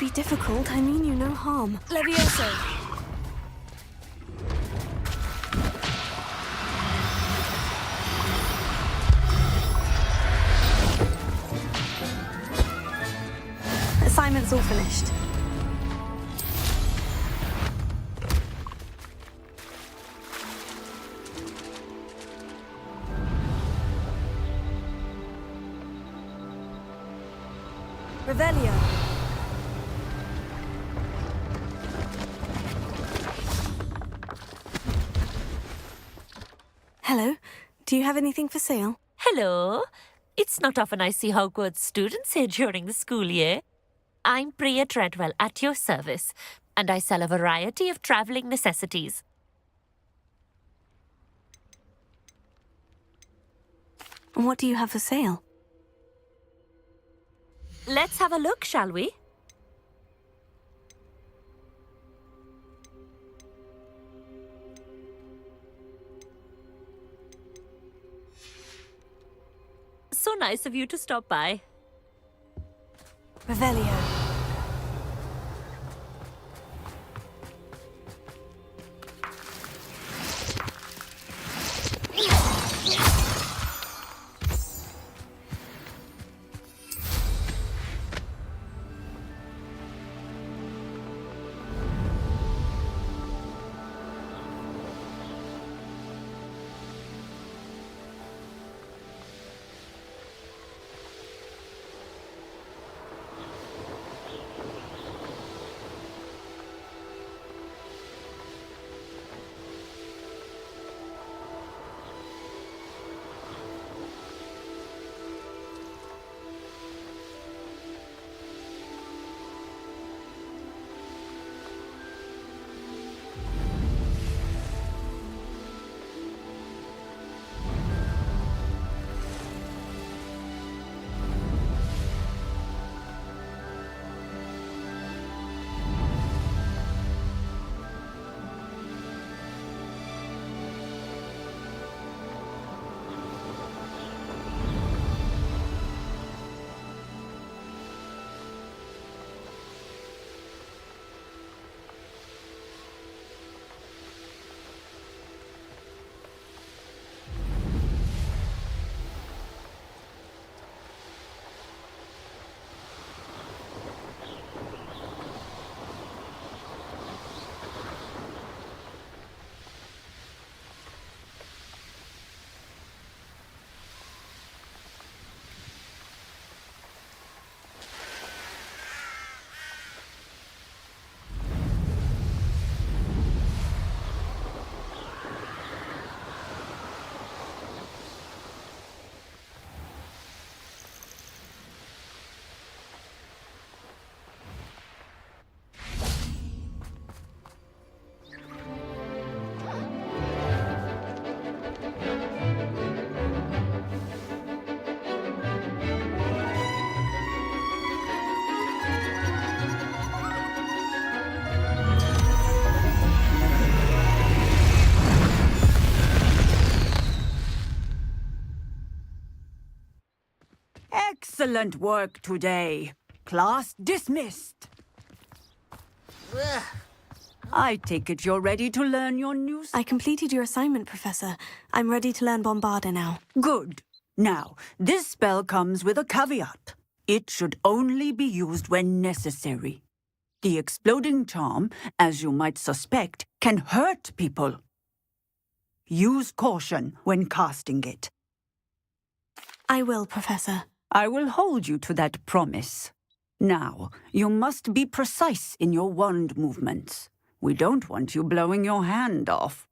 Speaker 1: be difficult. I mean you no harm.
Speaker 8: Levioso.
Speaker 1: Assignment's all finished.
Speaker 8: Revelio.
Speaker 1: Hello. Do you have anything for sale?
Speaker 20: Hello. It's not often I see Hogwarts students here during the school year. I'm Priya Treadwell, at your service, and I sell a variety of travelling necessities.
Speaker 1: What do you have for sale?
Speaker 20: Let's have a look, shall we? So nice of you to stop by.
Speaker 1: Revelio.
Speaker 21: Excellent work today. Class dismissed. I take it you're ready to learn your new...
Speaker 1: I completed your assignment, Professor. I'm ready to learn Bombarda now.
Speaker 21: Good. Now, this spell comes with a caveat. It should only be used when necessary. The exploding charm, as you might suspect, can hurt people. Use caution when casting it.
Speaker 1: I will, Professor.
Speaker 21: I will hold you to that promise. Now, you must be precise in your wand movements. We don't want you blowing your hand off.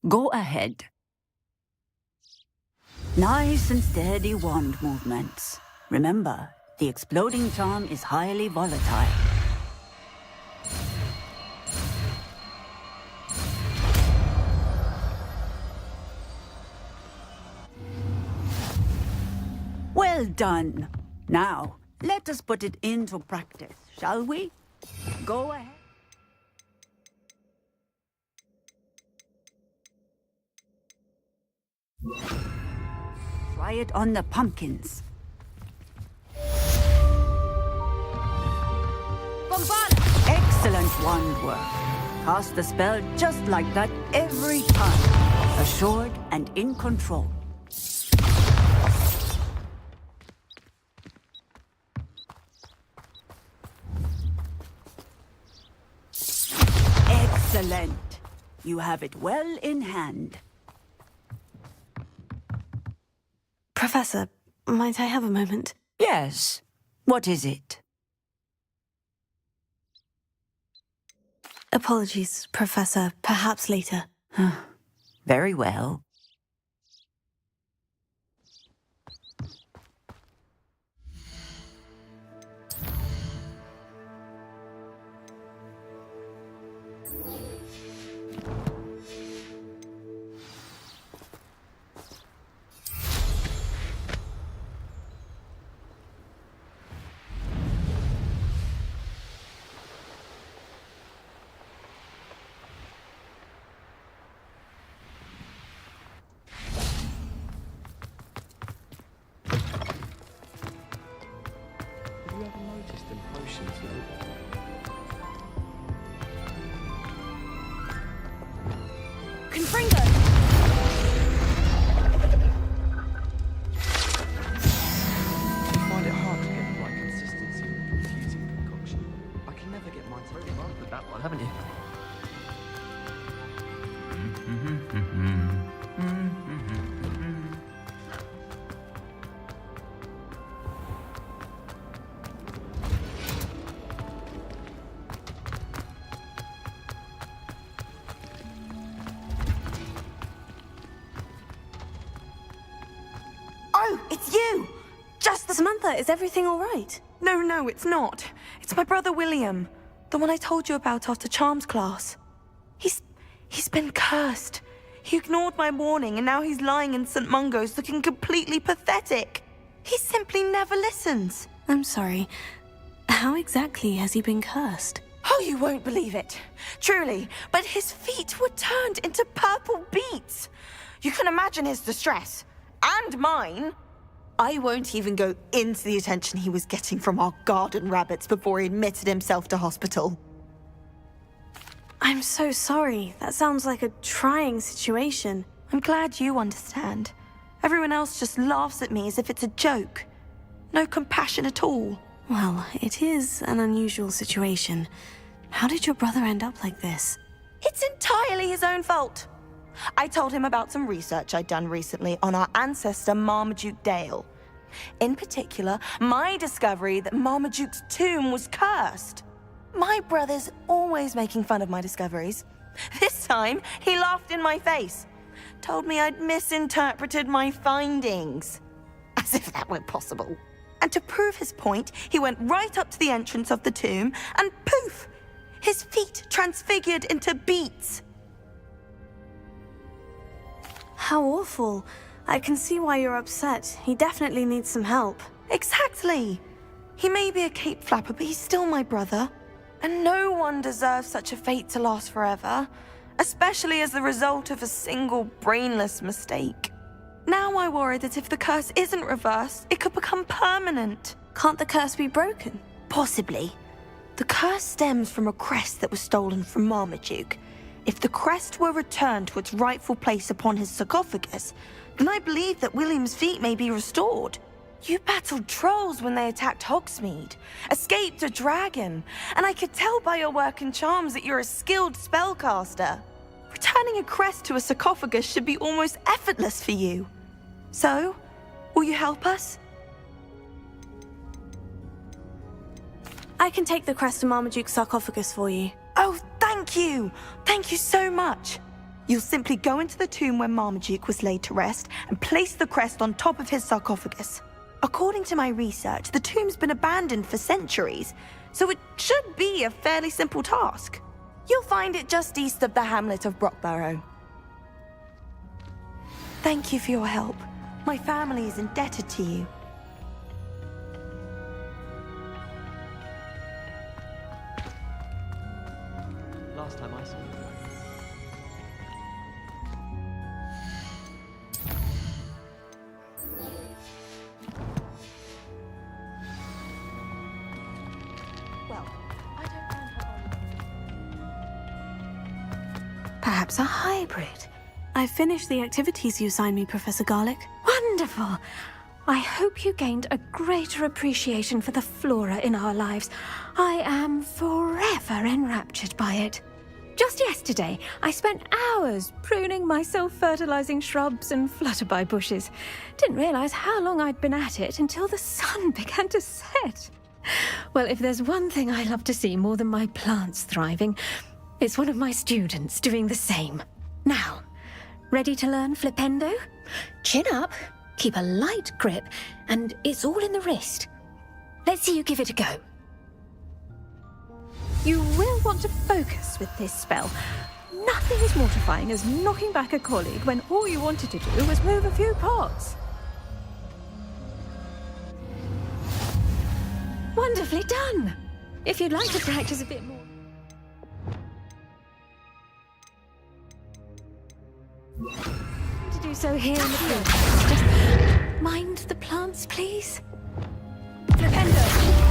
Speaker 21: Go ahead. Nice and steady wand movements. Remember, the exploding charm is highly volatile. Well done. Now, let us put it into practice, shall we? Go ahead. Try it on the pumpkins.
Speaker 14: Bombarda!
Speaker 21: Excellent wand work. Cast the spell just like that every time. Assured and in control. Excellent. You have it well in hand.
Speaker 1: Professor, might I have a moment?
Speaker 21: Yes. What is it?
Speaker 1: Apologies, Professor. Perhaps later.
Speaker 21: Very well.
Speaker 10: Have you ever noticed them potions
Speaker 14: Confringo!
Speaker 10: I find it hard to get the right consistency with a confusing concoction. I can never get mine to really run with that one, haven't you?
Speaker 3: Oh, it's you! Just the...
Speaker 1: Samantha, is everything all right?
Speaker 3: No, it's not. It's my brother William. The one I told you about after Charms class. He's been cursed. He ignored my warning and now he's lying in St. Mungo's looking completely pathetic. He simply never listens.
Speaker 1: I'm sorry. How exactly has he been cursed?
Speaker 3: Oh, you won't believe it. Truly, but his feet were turned into purple beets. You can imagine his distress. And mine. I won't even go into the attention he was getting from our garden rabbits before he admitted himself to hospital.
Speaker 1: I'm so sorry. That sounds like a trying situation.
Speaker 3: I'm glad you understand. Everyone else just laughs at me as if it's a joke. No compassion at all.
Speaker 1: Well, it is an unusual situation. How did your brother end up like this?
Speaker 3: It's entirely his own fault. I told him about some research I'd done recently on our ancestor Marmaduke Dale. In particular, my discovery that Marmaduke's tomb was cursed. My brother's always making fun of my discoveries. This time, he laughed in my face. Told me I'd misinterpreted my findings. As if that were possible. And to prove his point, he went right up to the entrance of the tomb and poof! His feet transfigured into beets.
Speaker 1: How awful. I can see why you're upset. He definitely needs some help.
Speaker 3: Exactly. He may be a cape flapper, but he's still my brother. And no one deserves such a fate to last forever, especially as the result of a single brainless mistake. Now I worry that if the curse isn't reversed, it could become permanent.
Speaker 1: Can't the curse be broken?
Speaker 3: Possibly. The curse stems from a crest that was stolen from Marmaduke. If the crest were returned to its rightful place upon his sarcophagus, then I believe that William's feet may be restored. You battled trolls when they attacked Hogsmeade, escaped a dragon, and I could tell by your work and charms that you're a skilled spellcaster. Returning a crest to a sarcophagus should be almost effortless for you. So, will you help us?
Speaker 1: I can take the crest to Marmaduke's sarcophagus for you.
Speaker 3: Oh, thank you! Thank you so much! You'll simply go into the tomb where Marmaduke was laid to rest and place the crest on top of his sarcophagus. According to my research, the tomb's been abandoned for centuries, so it should be a fairly simple task. You'll find it just east of the hamlet of Brockborough. Thank you for your help. My family is indebted to you.
Speaker 10: Last time I saw you.
Speaker 3: Well, I
Speaker 1: Perhaps a hybrid. I finished the activities you assigned me, Professor Garlick.
Speaker 2: Wonderful! I hope you gained a greater appreciation for the flora in our lives. I am forever enraptured by it. Just yesterday, I spent hours pruning my self-fertilizing shrubs and flutterby bushes. Didn't realize how long I'd been at it until the sun began to set. Well, if there's one thing I love to see more than my plants thriving, it's one of my students doing the same. Now, ready to learn Flipendo? Chin up, keep a light grip, and it's all in the wrist. Let's see you give it a go. You will want to focus with this spell. Nothing as mortifying as knocking back a colleague when all you wanted to do was move a few pots. Wonderfully done! If you'd like to practice a bit more... To do so here in the field. Just mind the plants, please. Flipendo!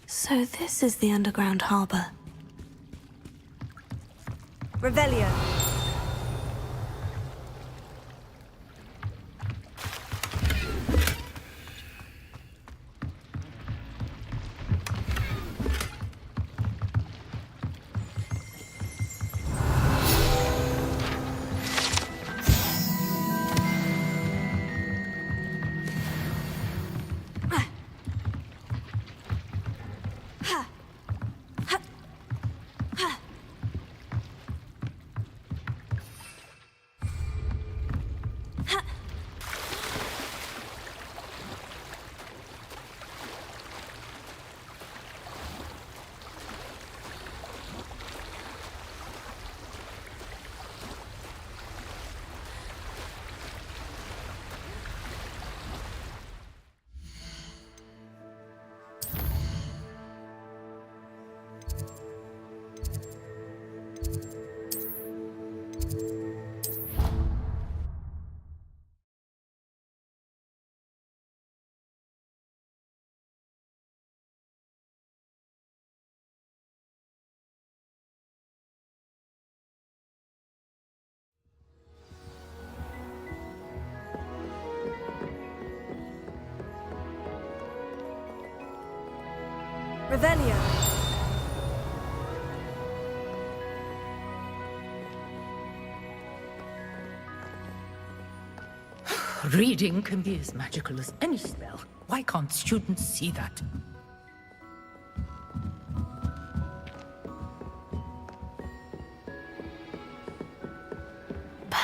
Speaker 1: So this is the underground harbor.
Speaker 3: Revelio. Revelio.
Speaker 22: Reading can be as magical as any spell. Why can't students see that?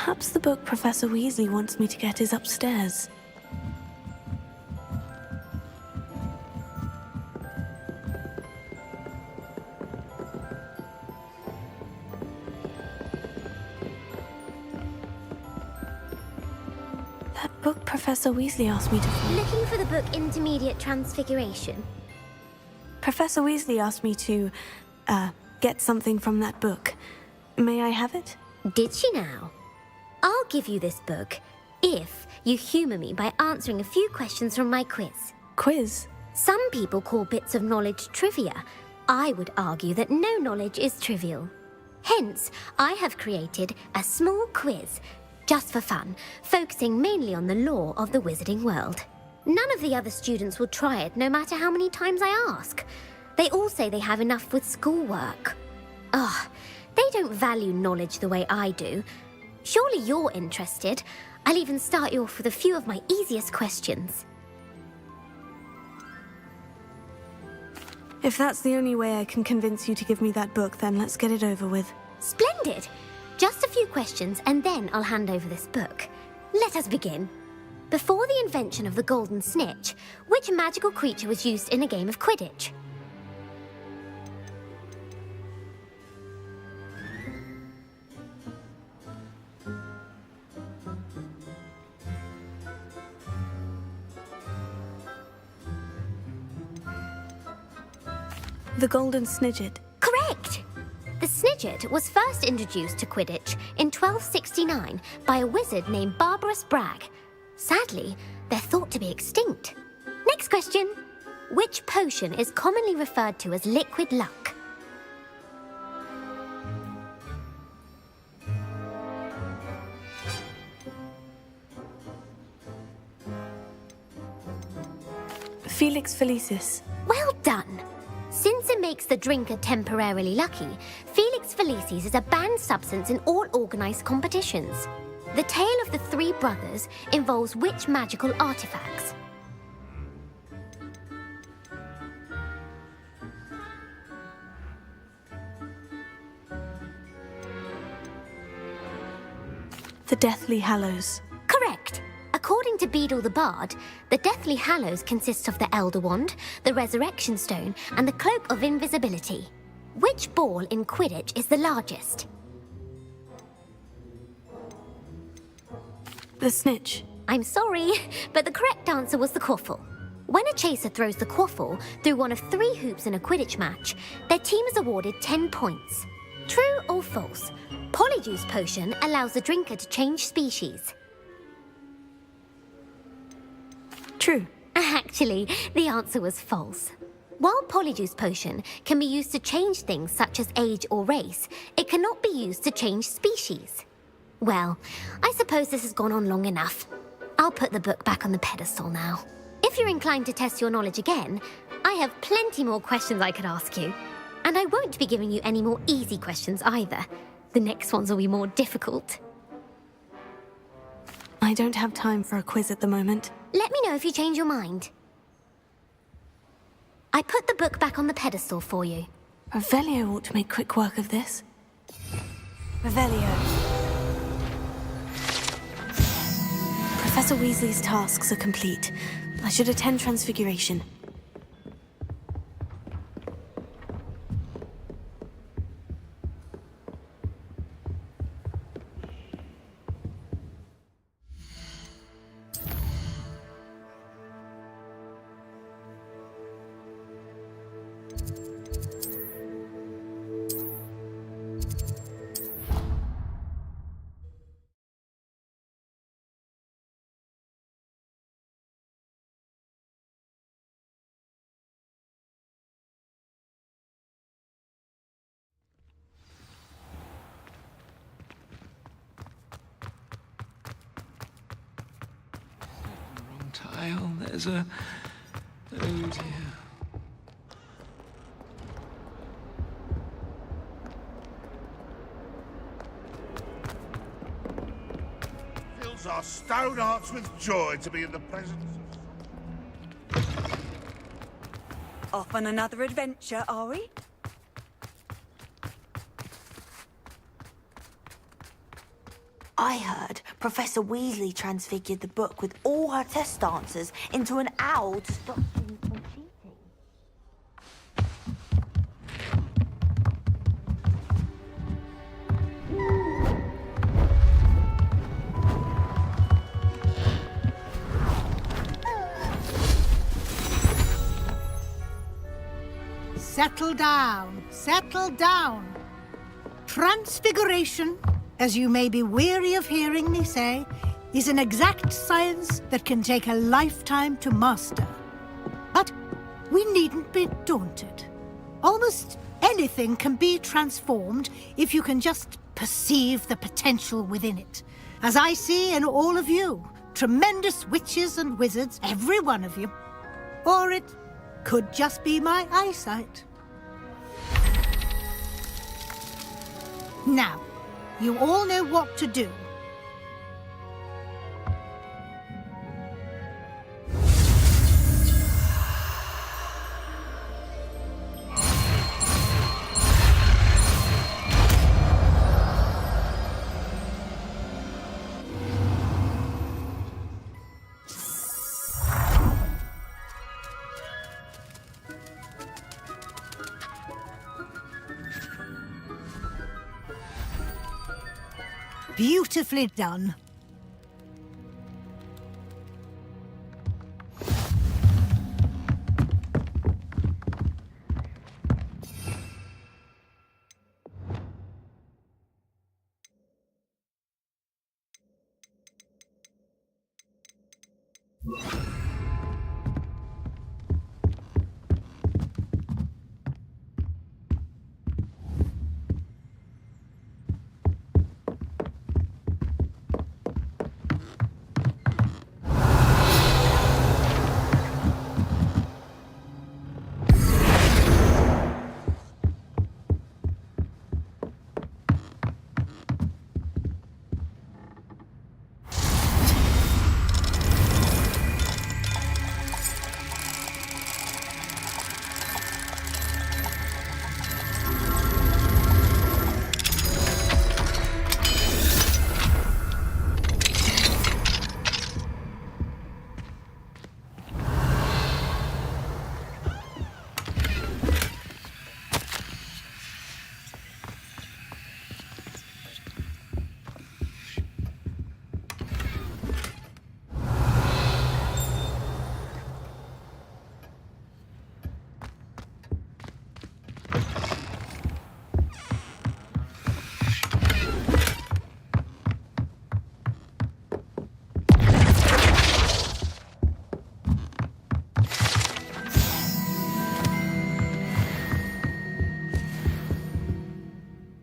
Speaker 1: Perhaps the book Professor Weasley wants me to get is upstairs. That book Professor Weasley asked me to find.
Speaker 5: Looking for the book Intermediate Transfiguration?
Speaker 1: Professor Weasley asked me to, get something from that book. May I have it?
Speaker 5: Did she now? I'll give you this book if you humour me by answering a few questions from my quiz.
Speaker 1: Quiz?
Speaker 5: Some people call bits of knowledge trivia. I would argue that no knowledge is trivial. Hence, I have created a small quiz, just for fun, focusing mainly on the lore of the wizarding world. None of the other students will try it, no matter how many times I ask. They all say they have enough with schoolwork. Ugh, they don't value knowledge the way I do. Surely you're interested. I'll even start you off with a few of my easiest questions.
Speaker 1: If that's the only way I can convince you to give me that book, then let's get it over with.
Speaker 5: Splendid! Just a few questions, and then I'll hand over this book. Let us begin. Before the invention of the golden snitch, which magical creature was used in a game of Quidditch?
Speaker 1: The Golden Snidget.
Speaker 5: Correct! The Snidget was first introduced to Quidditch in 1269 by a wizard named Barbarous Bragg. Sadly, they're thought to be extinct. Next question. Which potion is commonly referred to as liquid luck?
Speaker 1: Felix Felicis.
Speaker 5: Well done! Since it makes the drinker temporarily lucky, Felix Felicis is a banned substance in all organised competitions. The tale of the three brothers involves which magical artifacts?
Speaker 1: The Deathly Hallows.
Speaker 5: Correct! According to Beedle the Bard, the Deathly Hallows consists of the Elder Wand, the Resurrection Stone, and the Cloak of Invisibility. Which ball in Quidditch is the largest?
Speaker 1: The Snitch.
Speaker 5: I'm sorry, but the correct answer was the Quaffle. When a chaser throws the Quaffle through one of 3 hoops in a Quidditch match, their team is awarded 10 points. True or false? Polyjuice Potion allows the drinker to change species.
Speaker 1: True.
Speaker 5: Actually, the answer was false. While Polyjuice Potion can be used to change things such as age or race, it cannot be used to change species. Well, I suppose this has gone on long enough. I'll put the book back on the pedestal now. If you're inclined to test your knowledge again, I have plenty more questions I could ask you. And I won't be giving you any more easy questions either. The next ones will be more difficult.
Speaker 1: I don't have time for a quiz at the moment.
Speaker 5: Let me know if you change your mind. I put the book back on the pedestal for you.
Speaker 1: Revelio ought to make quick work of this. Revelio. Professor Weasley's tasks are complete. I should attend Transfiguration.
Speaker 10: Tile, there's a... Oh dear.
Speaker 13: Fills our stone hearts with joy to be in the presence of...
Speaker 21: Off on another adventure, are we?
Speaker 3: I heard Professor Weasley transfigured the book with all her test answers into an owl to stop students from cheating.
Speaker 4: Settle down, settle down. Transfiguration, as you may be weary of hearing me say, is an exact science that can take a lifetime to master. But we needn't be daunted. Almost anything can be transformed if you can just perceive the potential within it. As I see in all of you, tremendous witches and wizards, every one of you. Or it could just be my eyesight. Now, you all know what to do. Beautifully done.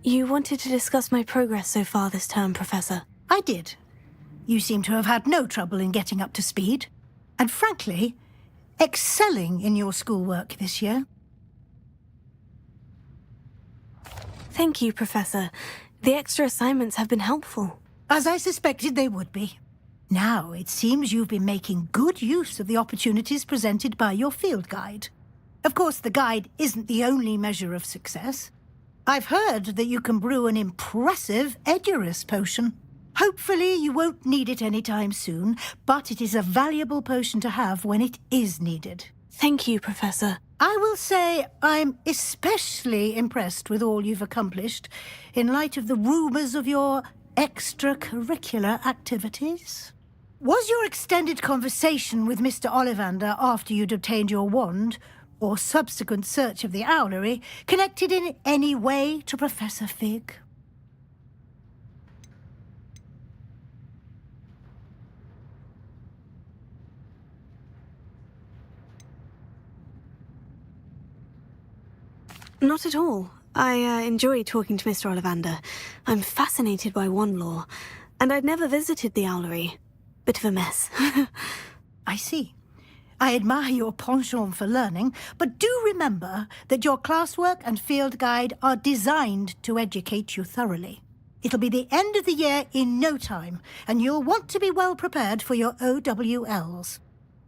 Speaker 1: You wanted to discuss my progress so far this term, Professor.
Speaker 4: I did. You seem to have had no trouble in getting up to speed. And frankly, excelling in your schoolwork this year.
Speaker 1: Thank you, Professor. The extra assignments have been helpful.
Speaker 4: As I suspected they would be. Now, it seems you've been making good use of the opportunities presented by your field guide. Of course, the guide isn't the only measure of success. I've heard that you can brew an impressive Edurus potion. Hopefully you won't need it anytime soon, but it is a valuable potion to have when it is needed.
Speaker 1: Thank you, Professor.
Speaker 4: I will say I'm especially impressed with all you've accomplished in light of the rumours of your extracurricular activities. Was your extended conversation with Mr. Ollivander after you'd obtained your wand, or subsequent search of the owlery, connected in any way to Professor Fig?
Speaker 1: Not at all. I enjoy talking to Mr. Ollivander. I'm fascinated by wand lore, and I'd never visited the owlery. Bit of a mess.
Speaker 4: I see. I admire your penchant for learning, but do remember that your classwork and field guide are designed to educate you thoroughly. It'll be the end of the year in no time, and you'll want to be well prepared for your OWLs.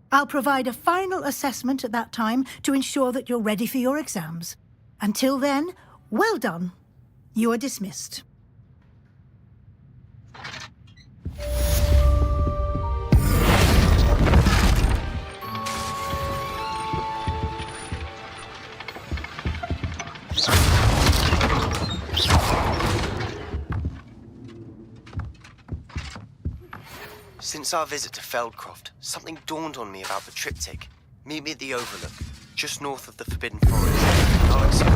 Speaker 4: I'll provide a final assessment at that time to ensure that you're ready for your exams. Until then, well done. You are dismissed.
Speaker 6: Since our visit to Feldcroft, something dawned on me about the triptych. Meet me at the Overlook, just north of the Forbidden Forest. I'll explain.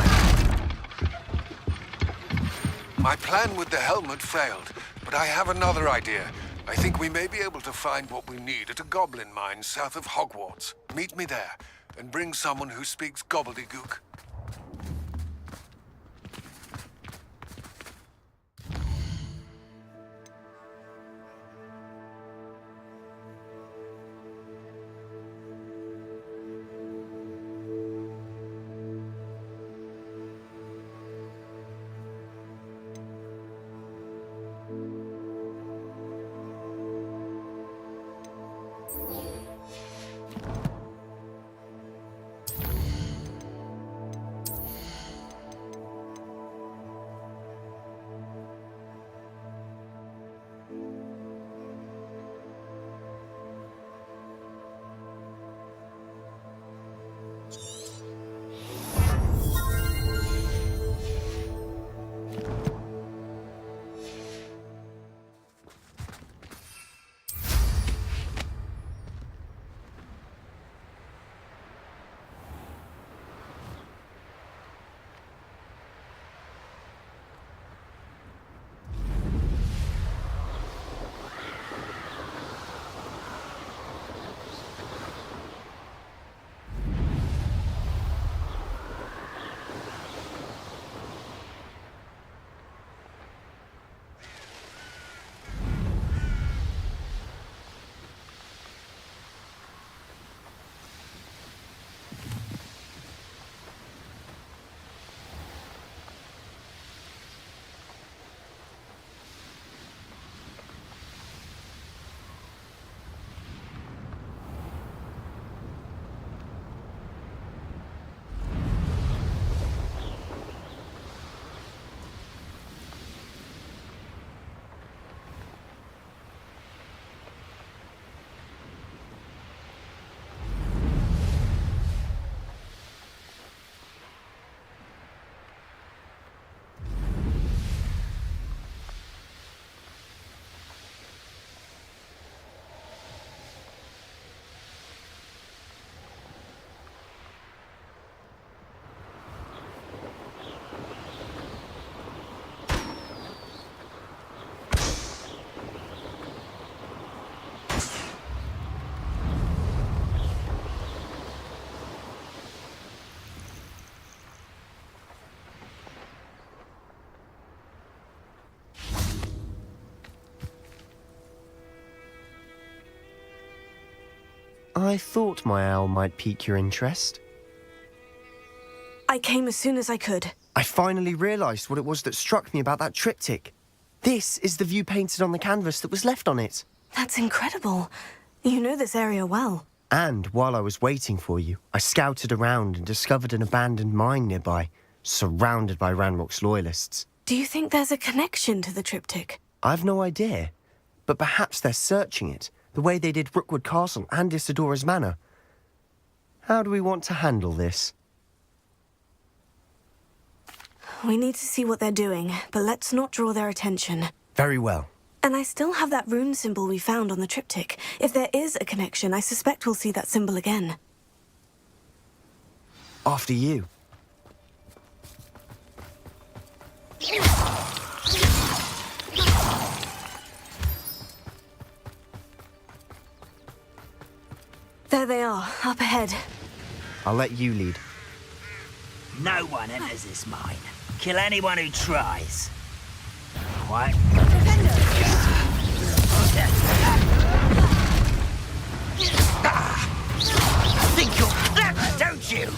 Speaker 12: My plan with the helmet failed, but I have another idea. I think we may be able to find what we need at a goblin mine south of Hogwarts. Meet me there, and bring someone who speaks gobbledygook.
Speaker 6: I thought my owl might pique your interest.
Speaker 1: I came as soon as I could.
Speaker 6: I finally realised what it was that struck me about that triptych. This is the view painted on the canvas that was left on it.
Speaker 1: That's incredible. You know this area well.
Speaker 6: And while I was waiting for you, I scouted around and discovered an abandoned mine nearby, surrounded by Ranrock's loyalists.
Speaker 1: Do you think there's a connection to the triptych?
Speaker 6: I've no idea, but perhaps they're searching it, the way they did Rookwood Castle and Isidora's Manor. How do we want to handle this?
Speaker 1: We need to see what they're doing, but let's not draw their attention.
Speaker 6: Very well.
Speaker 1: And I still have that rune symbol we found on the triptych. If there is a connection, I suspect we'll see that symbol again.
Speaker 6: After you.
Speaker 1: There they are, up ahead.
Speaker 6: I'll let you lead.
Speaker 15: No one enters this mine. Kill anyone who tries. What? Think you're clever, don't you?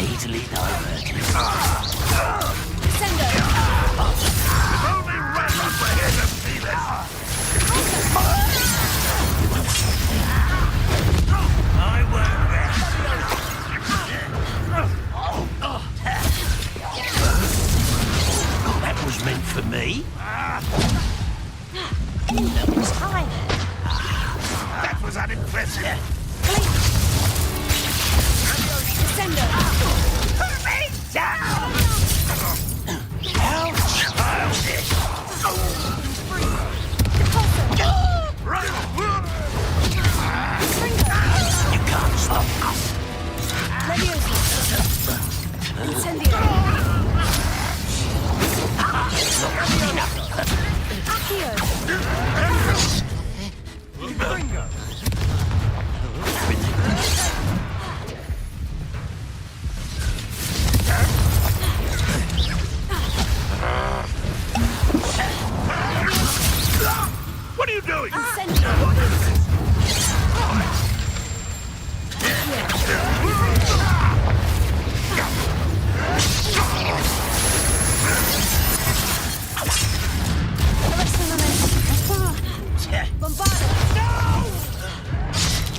Speaker 15: Easily diverted.
Speaker 13: If only Ranrock were here to see this! impressive.
Speaker 15: Put me down! How childish! You can't stop us.
Speaker 13: What are you doing?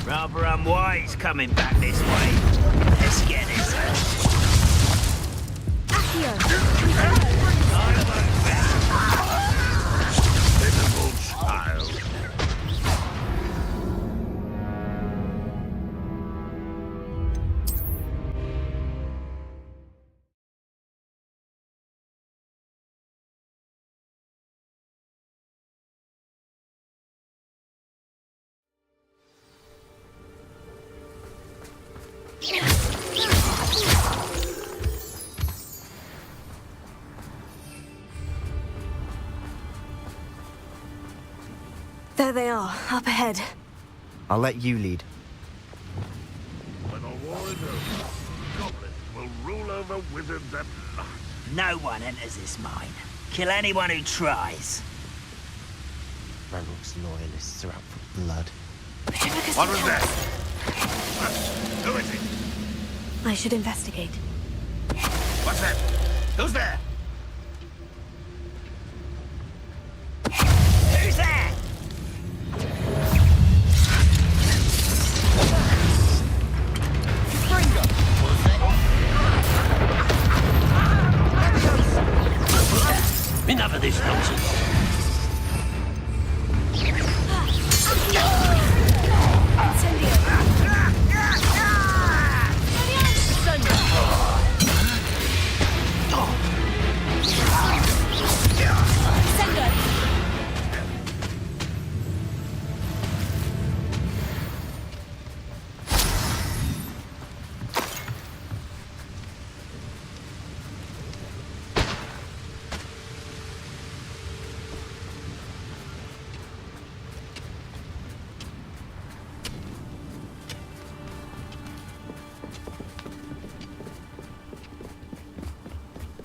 Speaker 15: Rather unwise coming back this way. Let's get this.
Speaker 13: Pitiful child.
Speaker 1: There they are, up ahead.
Speaker 6: I'll let you lead.
Speaker 13: When the war is over, goblins will rule over wizards at last.
Speaker 15: No one enters this mine. Kill anyone who tries.
Speaker 6: Ranrock's loyalists are out for blood.
Speaker 13: What was that? Who is it?
Speaker 1: I should investigate.
Speaker 13: What's that? Who's there?
Speaker 15: Who's there?
Speaker 16: Enough of this nonsense.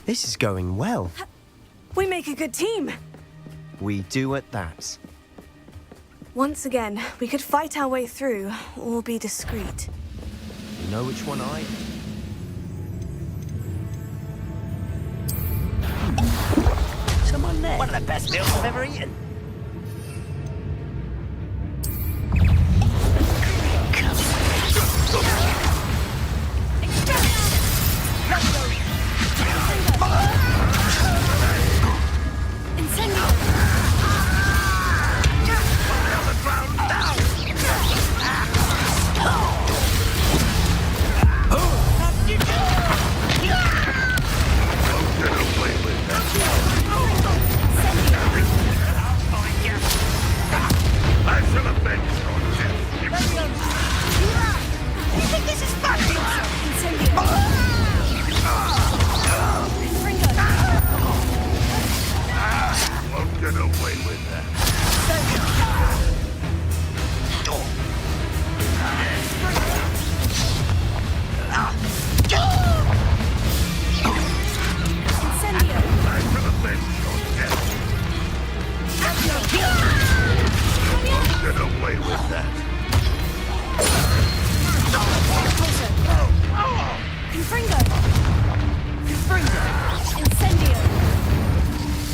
Speaker 6: This is going well.
Speaker 1: We make a good team.
Speaker 6: We do at that.
Speaker 1: Once again, we could fight our way through, or be discreet.
Speaker 6: You know which one I...
Speaker 15: Someone there. One of the best meals I've ever eaten.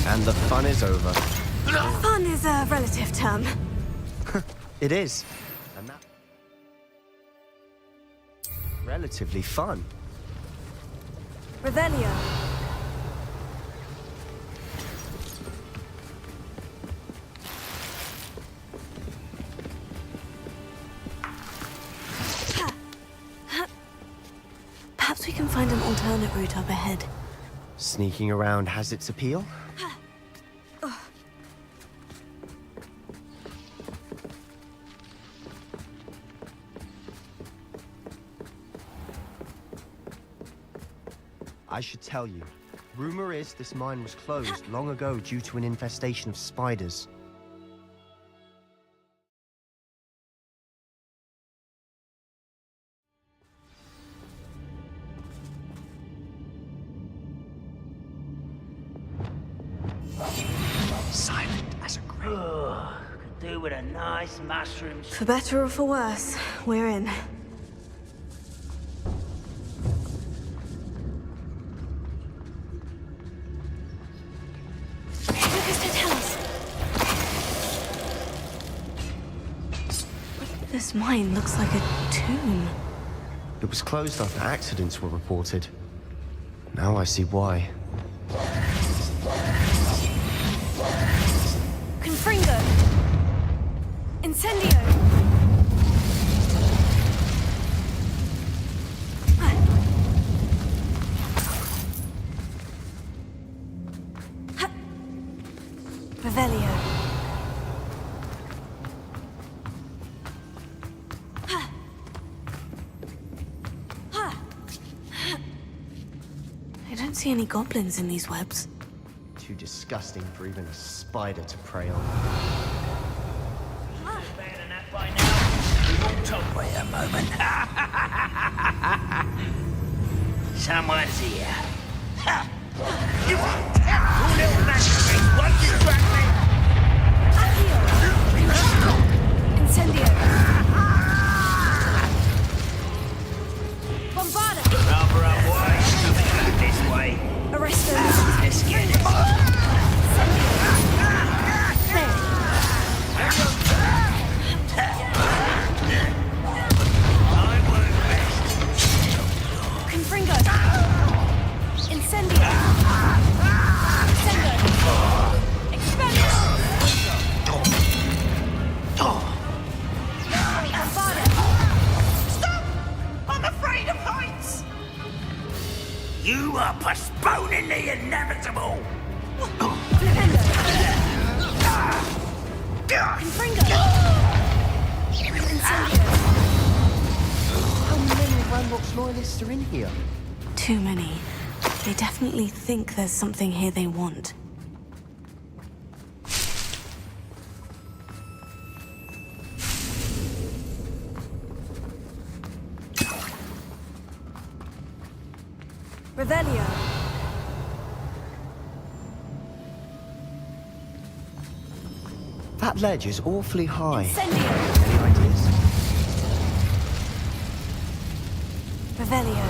Speaker 6: And the fun is over.
Speaker 1: Fun is a relative term.
Speaker 6: It is. And that... relatively fun.
Speaker 1: Revelio. find an alternate route up ahead.
Speaker 6: Sneaking around has its appeal. I should tell you, rumor is this mine was closed long ago due to an infestation of spiders.
Speaker 15: Silent as a grave. Could do with a nice mushroom.
Speaker 1: For better or for worse, we're in. This mine looks like a tomb.
Speaker 6: It was closed after accidents were reported. Now I see why.
Speaker 1: Confringo! Incendio! Revelio. I don't see any goblins in these webs.
Speaker 6: Too disgusting for even a spider to prey on.
Speaker 15: Don't wait a moment. Someone's here. You want terrible little masterpiece. Won't distract me.
Speaker 1: Incendio. Bombarda.
Speaker 15: Rather unwise coming back this way.
Speaker 1: Arresto.
Speaker 15: Let's get it.
Speaker 1: Confringo. Incendio. Incendio. Experio. Bombarda.
Speaker 15: Stop! I'm afraid of heights. You are postponing the inevitable.
Speaker 1: Confringo. Incendio.
Speaker 6: How many Ranrock's loyalists are in here?
Speaker 1: Too many. They definitely think there's something here they want. Revelio.
Speaker 6: That ledge is awfully high.
Speaker 1: Incendio.
Speaker 6: Any ideas?
Speaker 1: Revelio.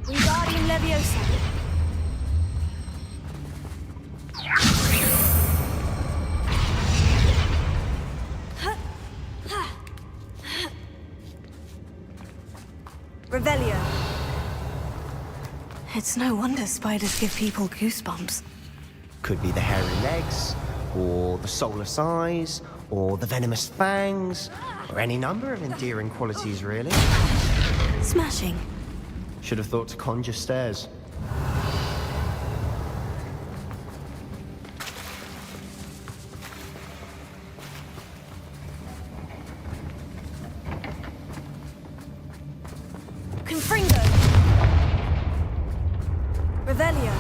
Speaker 1: Wingardium Leviosa. Revelio. It's no wonder spiders give people goosebumps.
Speaker 6: Could be the hairy legs, or the soulless eyes, or the venomous fangs, or any number of endearing qualities, really.
Speaker 1: Smashing.
Speaker 6: Should have thought to conjure stairs.
Speaker 1: Confringo. Revelio.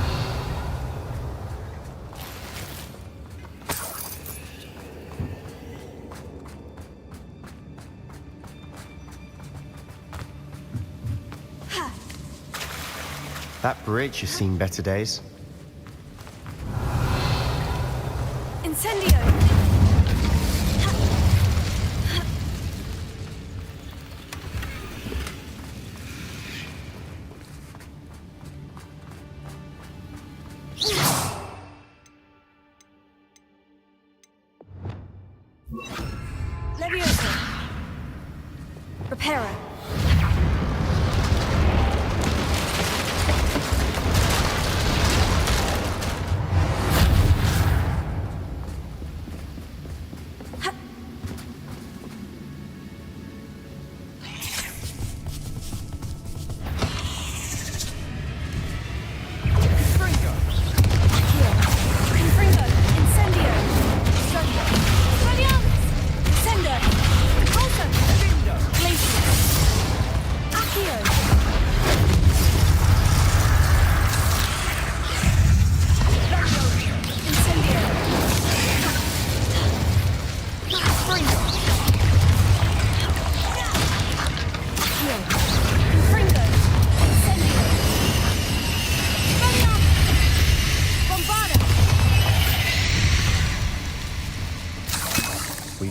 Speaker 6: That bridge has seen better days.
Speaker 1: Incendio.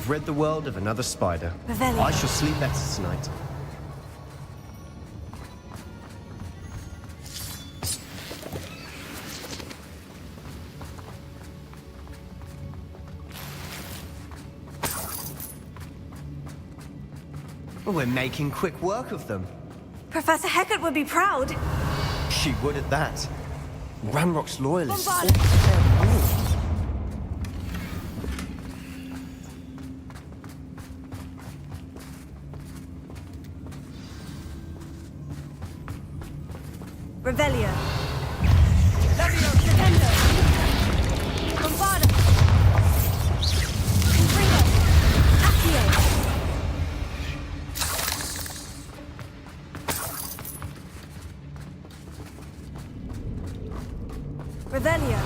Speaker 6: I've rid the world of another spider.
Speaker 1: Revelio.
Speaker 6: I shall sleep better tonight. Well, we're making quick work of them.
Speaker 1: Professor Hecat would be proud.
Speaker 6: She would at that. Ranrock's loyalists.
Speaker 1: Revelio. Levio, Defendo. Bombarda. Confringo. Accio. Revelio.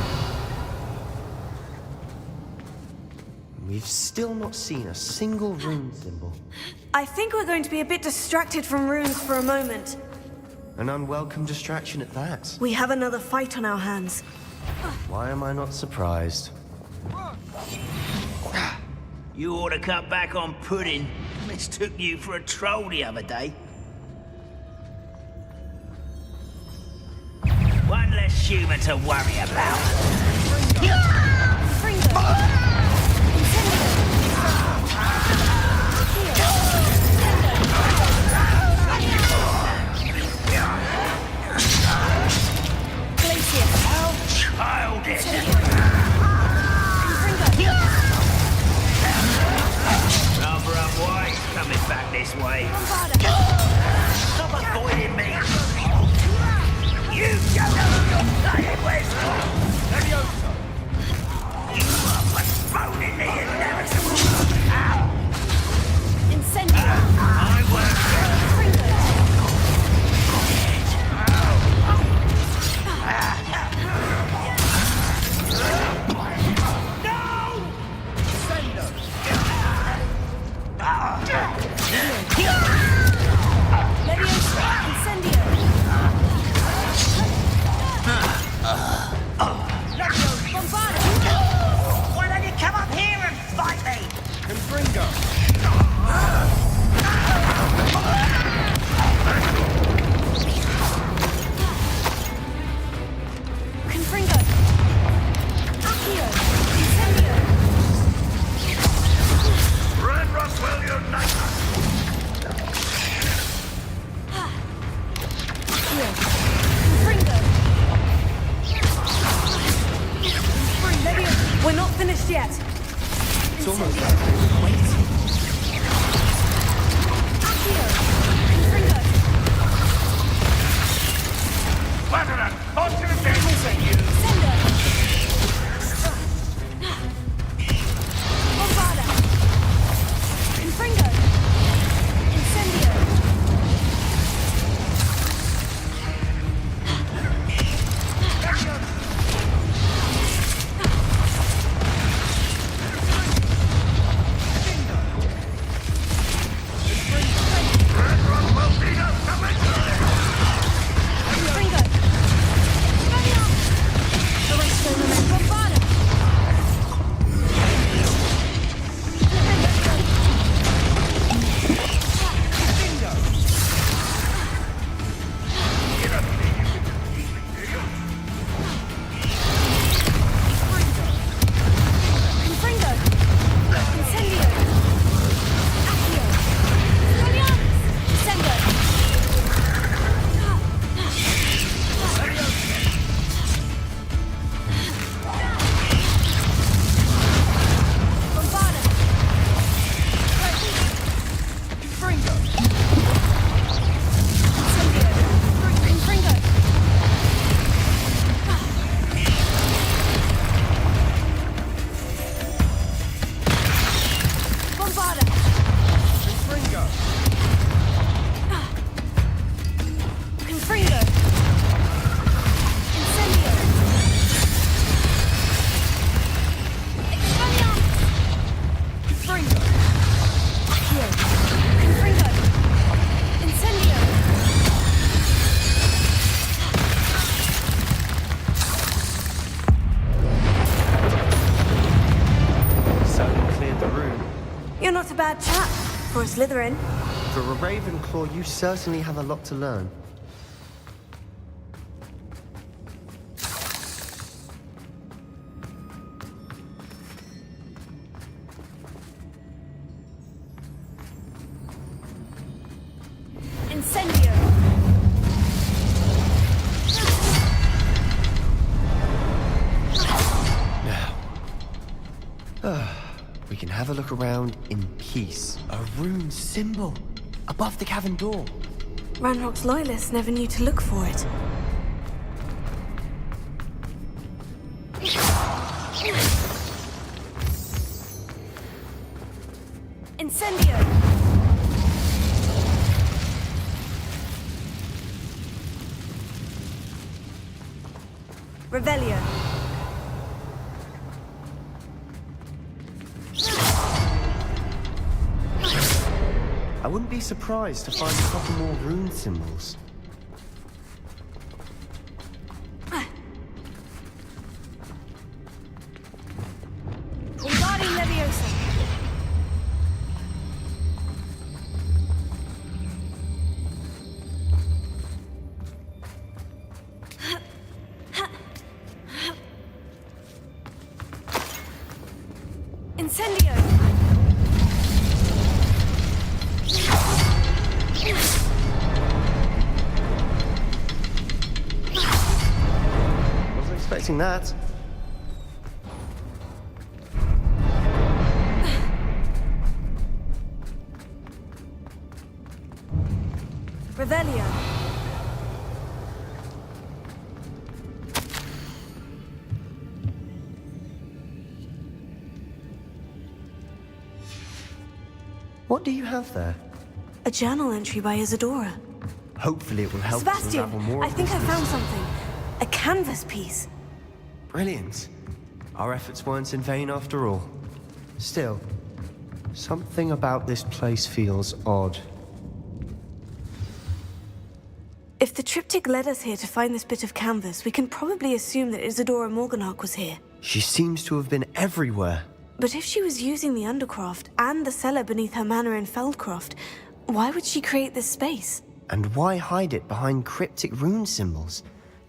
Speaker 6: We've still not seen a single rune symbol.
Speaker 1: I think we're going to be a bit distracted from runes for a moment.
Speaker 6: An unwelcome distraction at that.
Speaker 1: We have another fight on our hands.
Speaker 6: Why am I not surprised?
Speaker 15: You ought to cut back on pudding. Mistook you for a troll the other day. One less human to worry about. How childish! Number up white coming back this way. Stop avoiding me! You don't know who you're playing with!
Speaker 1: Slytherin.
Speaker 6: For a Ravenclaw, you certainly have a lot to learn.
Speaker 1: Incendio!
Speaker 6: Now, we can have a look around in peace. A rune symbol above the cavern door.
Speaker 1: Ranrock's loyalists never knew to look for it. Incendio! Revelio.
Speaker 6: I wouldn't be surprised to find a couple more rune symbols.
Speaker 1: Wingardium Leviosa. Incendio!
Speaker 6: Wasn't expecting that.
Speaker 1: Revelio.
Speaker 6: What do you have there?
Speaker 1: A journal entry by Isadora.
Speaker 6: Hopefully it will help us
Speaker 1: Sebastian,
Speaker 6: unravel more
Speaker 1: I
Speaker 6: of
Speaker 1: think
Speaker 6: this
Speaker 1: I found
Speaker 6: mystery.
Speaker 1: something. A canvas piece.
Speaker 6: Brilliant. Our efforts weren't in vain after all. Still, something about this place feels odd.
Speaker 1: If the triptych led us here to find this bit of canvas, we can probably assume that Isadora Morganach was here.
Speaker 6: She seems to have been everywhere.
Speaker 1: But if she was using the Undercroft and the cellar beneath her manor in Feldcroft, why would she create this space?
Speaker 6: And why hide it behind cryptic rune symbols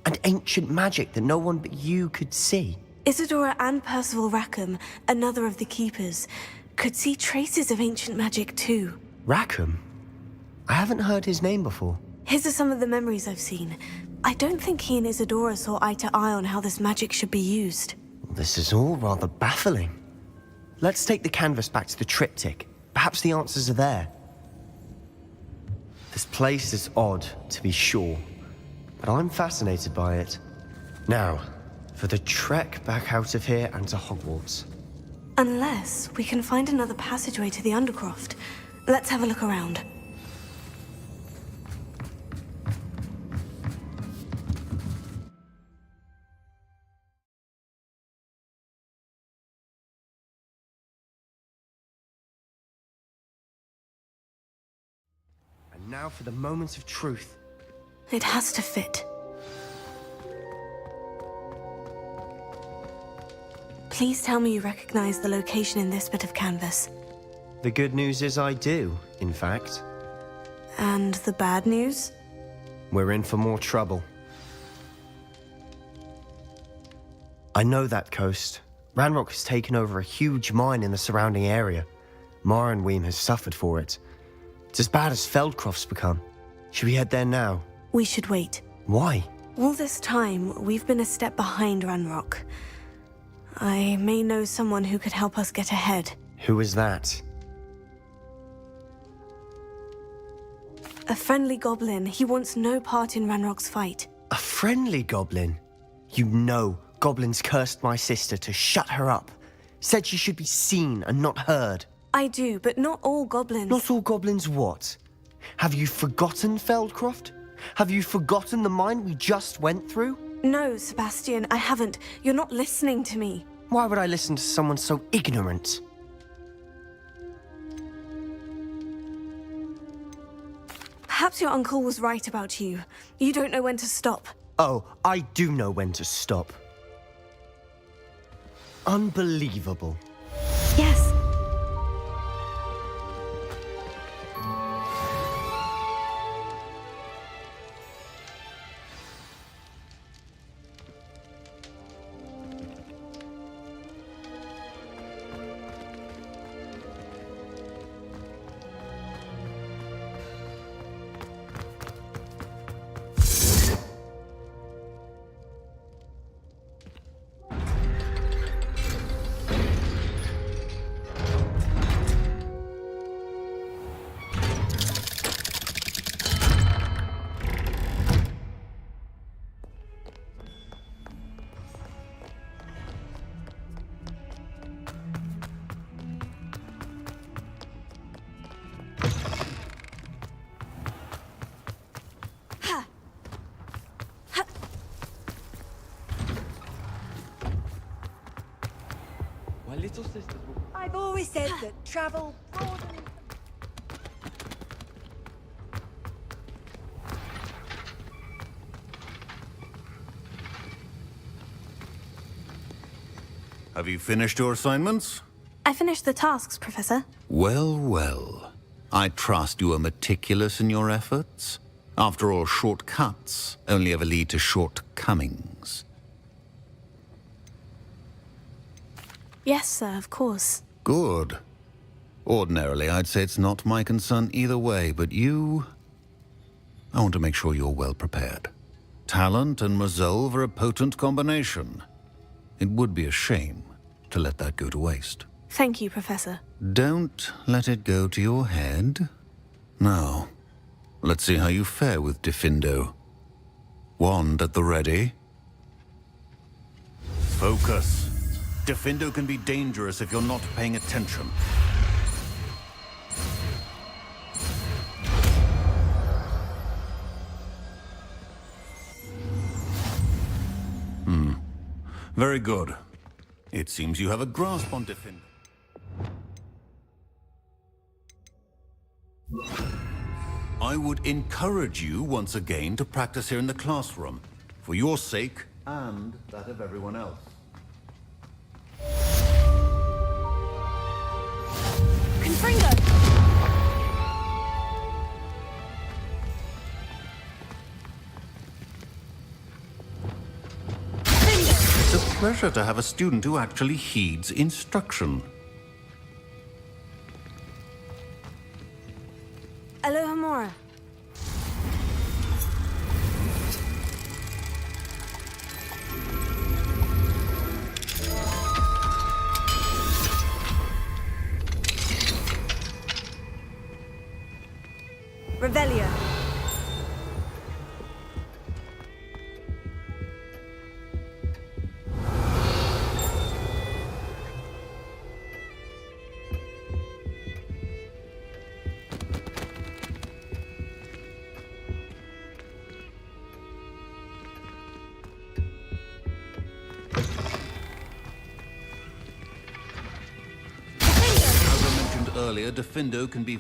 Speaker 6: and ancient magic that no one but you could see?
Speaker 1: Isadora and Percival Rackham, another of the Keepers, could see traces of ancient magic too.
Speaker 6: Rackham? I haven't heard his name before.
Speaker 1: His are some of the memories I've seen. I don't think he and Isadora saw eye to eye on how this magic should be used.
Speaker 6: This is all rather baffling. Let's take the canvas back to the triptych. Perhaps the answers are there. This place is odd, to be sure, but I'm fascinated by it. Now, for the trek back out of here and to Hogwarts.
Speaker 1: Unless we can find another passageway to the Undercroft. Let's have a look around.
Speaker 6: And now for the moment of truth.
Speaker 1: It has to fit. Please tell me you recognize the location in this bit of canvas.
Speaker 6: The good news is I do, in fact.
Speaker 1: And the bad news?
Speaker 6: We're in for more trouble. I know that coast. Ranrock has taken over a huge mine in the surrounding area. Mornweem has suffered for it. It's as bad as Feldcroft's become. Should we head there now?
Speaker 1: We should wait.
Speaker 6: Why?
Speaker 1: All this time, we've been a step behind Ranrock. I may know someone who could help us get ahead.
Speaker 6: Who is that?
Speaker 1: A friendly goblin. He wants no part in Ranrock's fight.
Speaker 6: A friendly goblin? You know goblins cursed my sister to shut her up. Said she should be seen and not heard.
Speaker 1: I do, but not all goblins.
Speaker 6: Not all goblins what? Have you forgotten Feldcroft? Have you forgotten the mine we just went through?
Speaker 1: No, Sebastian, I haven't. You're not listening to me.
Speaker 6: Why would I listen to someone so ignorant?
Speaker 1: Perhaps your uncle was right about you. You don't know when to stop.
Speaker 6: Oh, I do know when to stop. Unbelievable.
Speaker 1: Yes.
Speaker 10: Little sisters will...
Speaker 7: I've always said that travel broadens.
Speaker 9: Have you finished your assignments?
Speaker 1: I finished the tasks, Professor.
Speaker 9: Well, well. I trust you are meticulous in your efforts. After all, shortcuts only ever lead to shortcomings.
Speaker 1: Yes, sir, of course.
Speaker 9: Good. Ordinarily, I'd say it's not my concern either way, but you... I want to make sure you're well prepared. Talent and resolve are a potent combination. It would be a shame to let that go to waste.
Speaker 1: Thank you, Professor.
Speaker 9: Don't let it go to your head. Now, let's see how you fare with Diffindo. Wand at the ready. Focus. Diffindo can be dangerous if you're not paying attention. Very good. It seems you have a grasp on Diffindo. I would encourage you once again to practice here in the classroom, for your sake and that of everyone else.
Speaker 1: Confringo!
Speaker 9: It's a pleasure to have a student who actually heeds instruction.
Speaker 1: Alohomora. Revelio.
Speaker 9: Earlier, Diffindo can be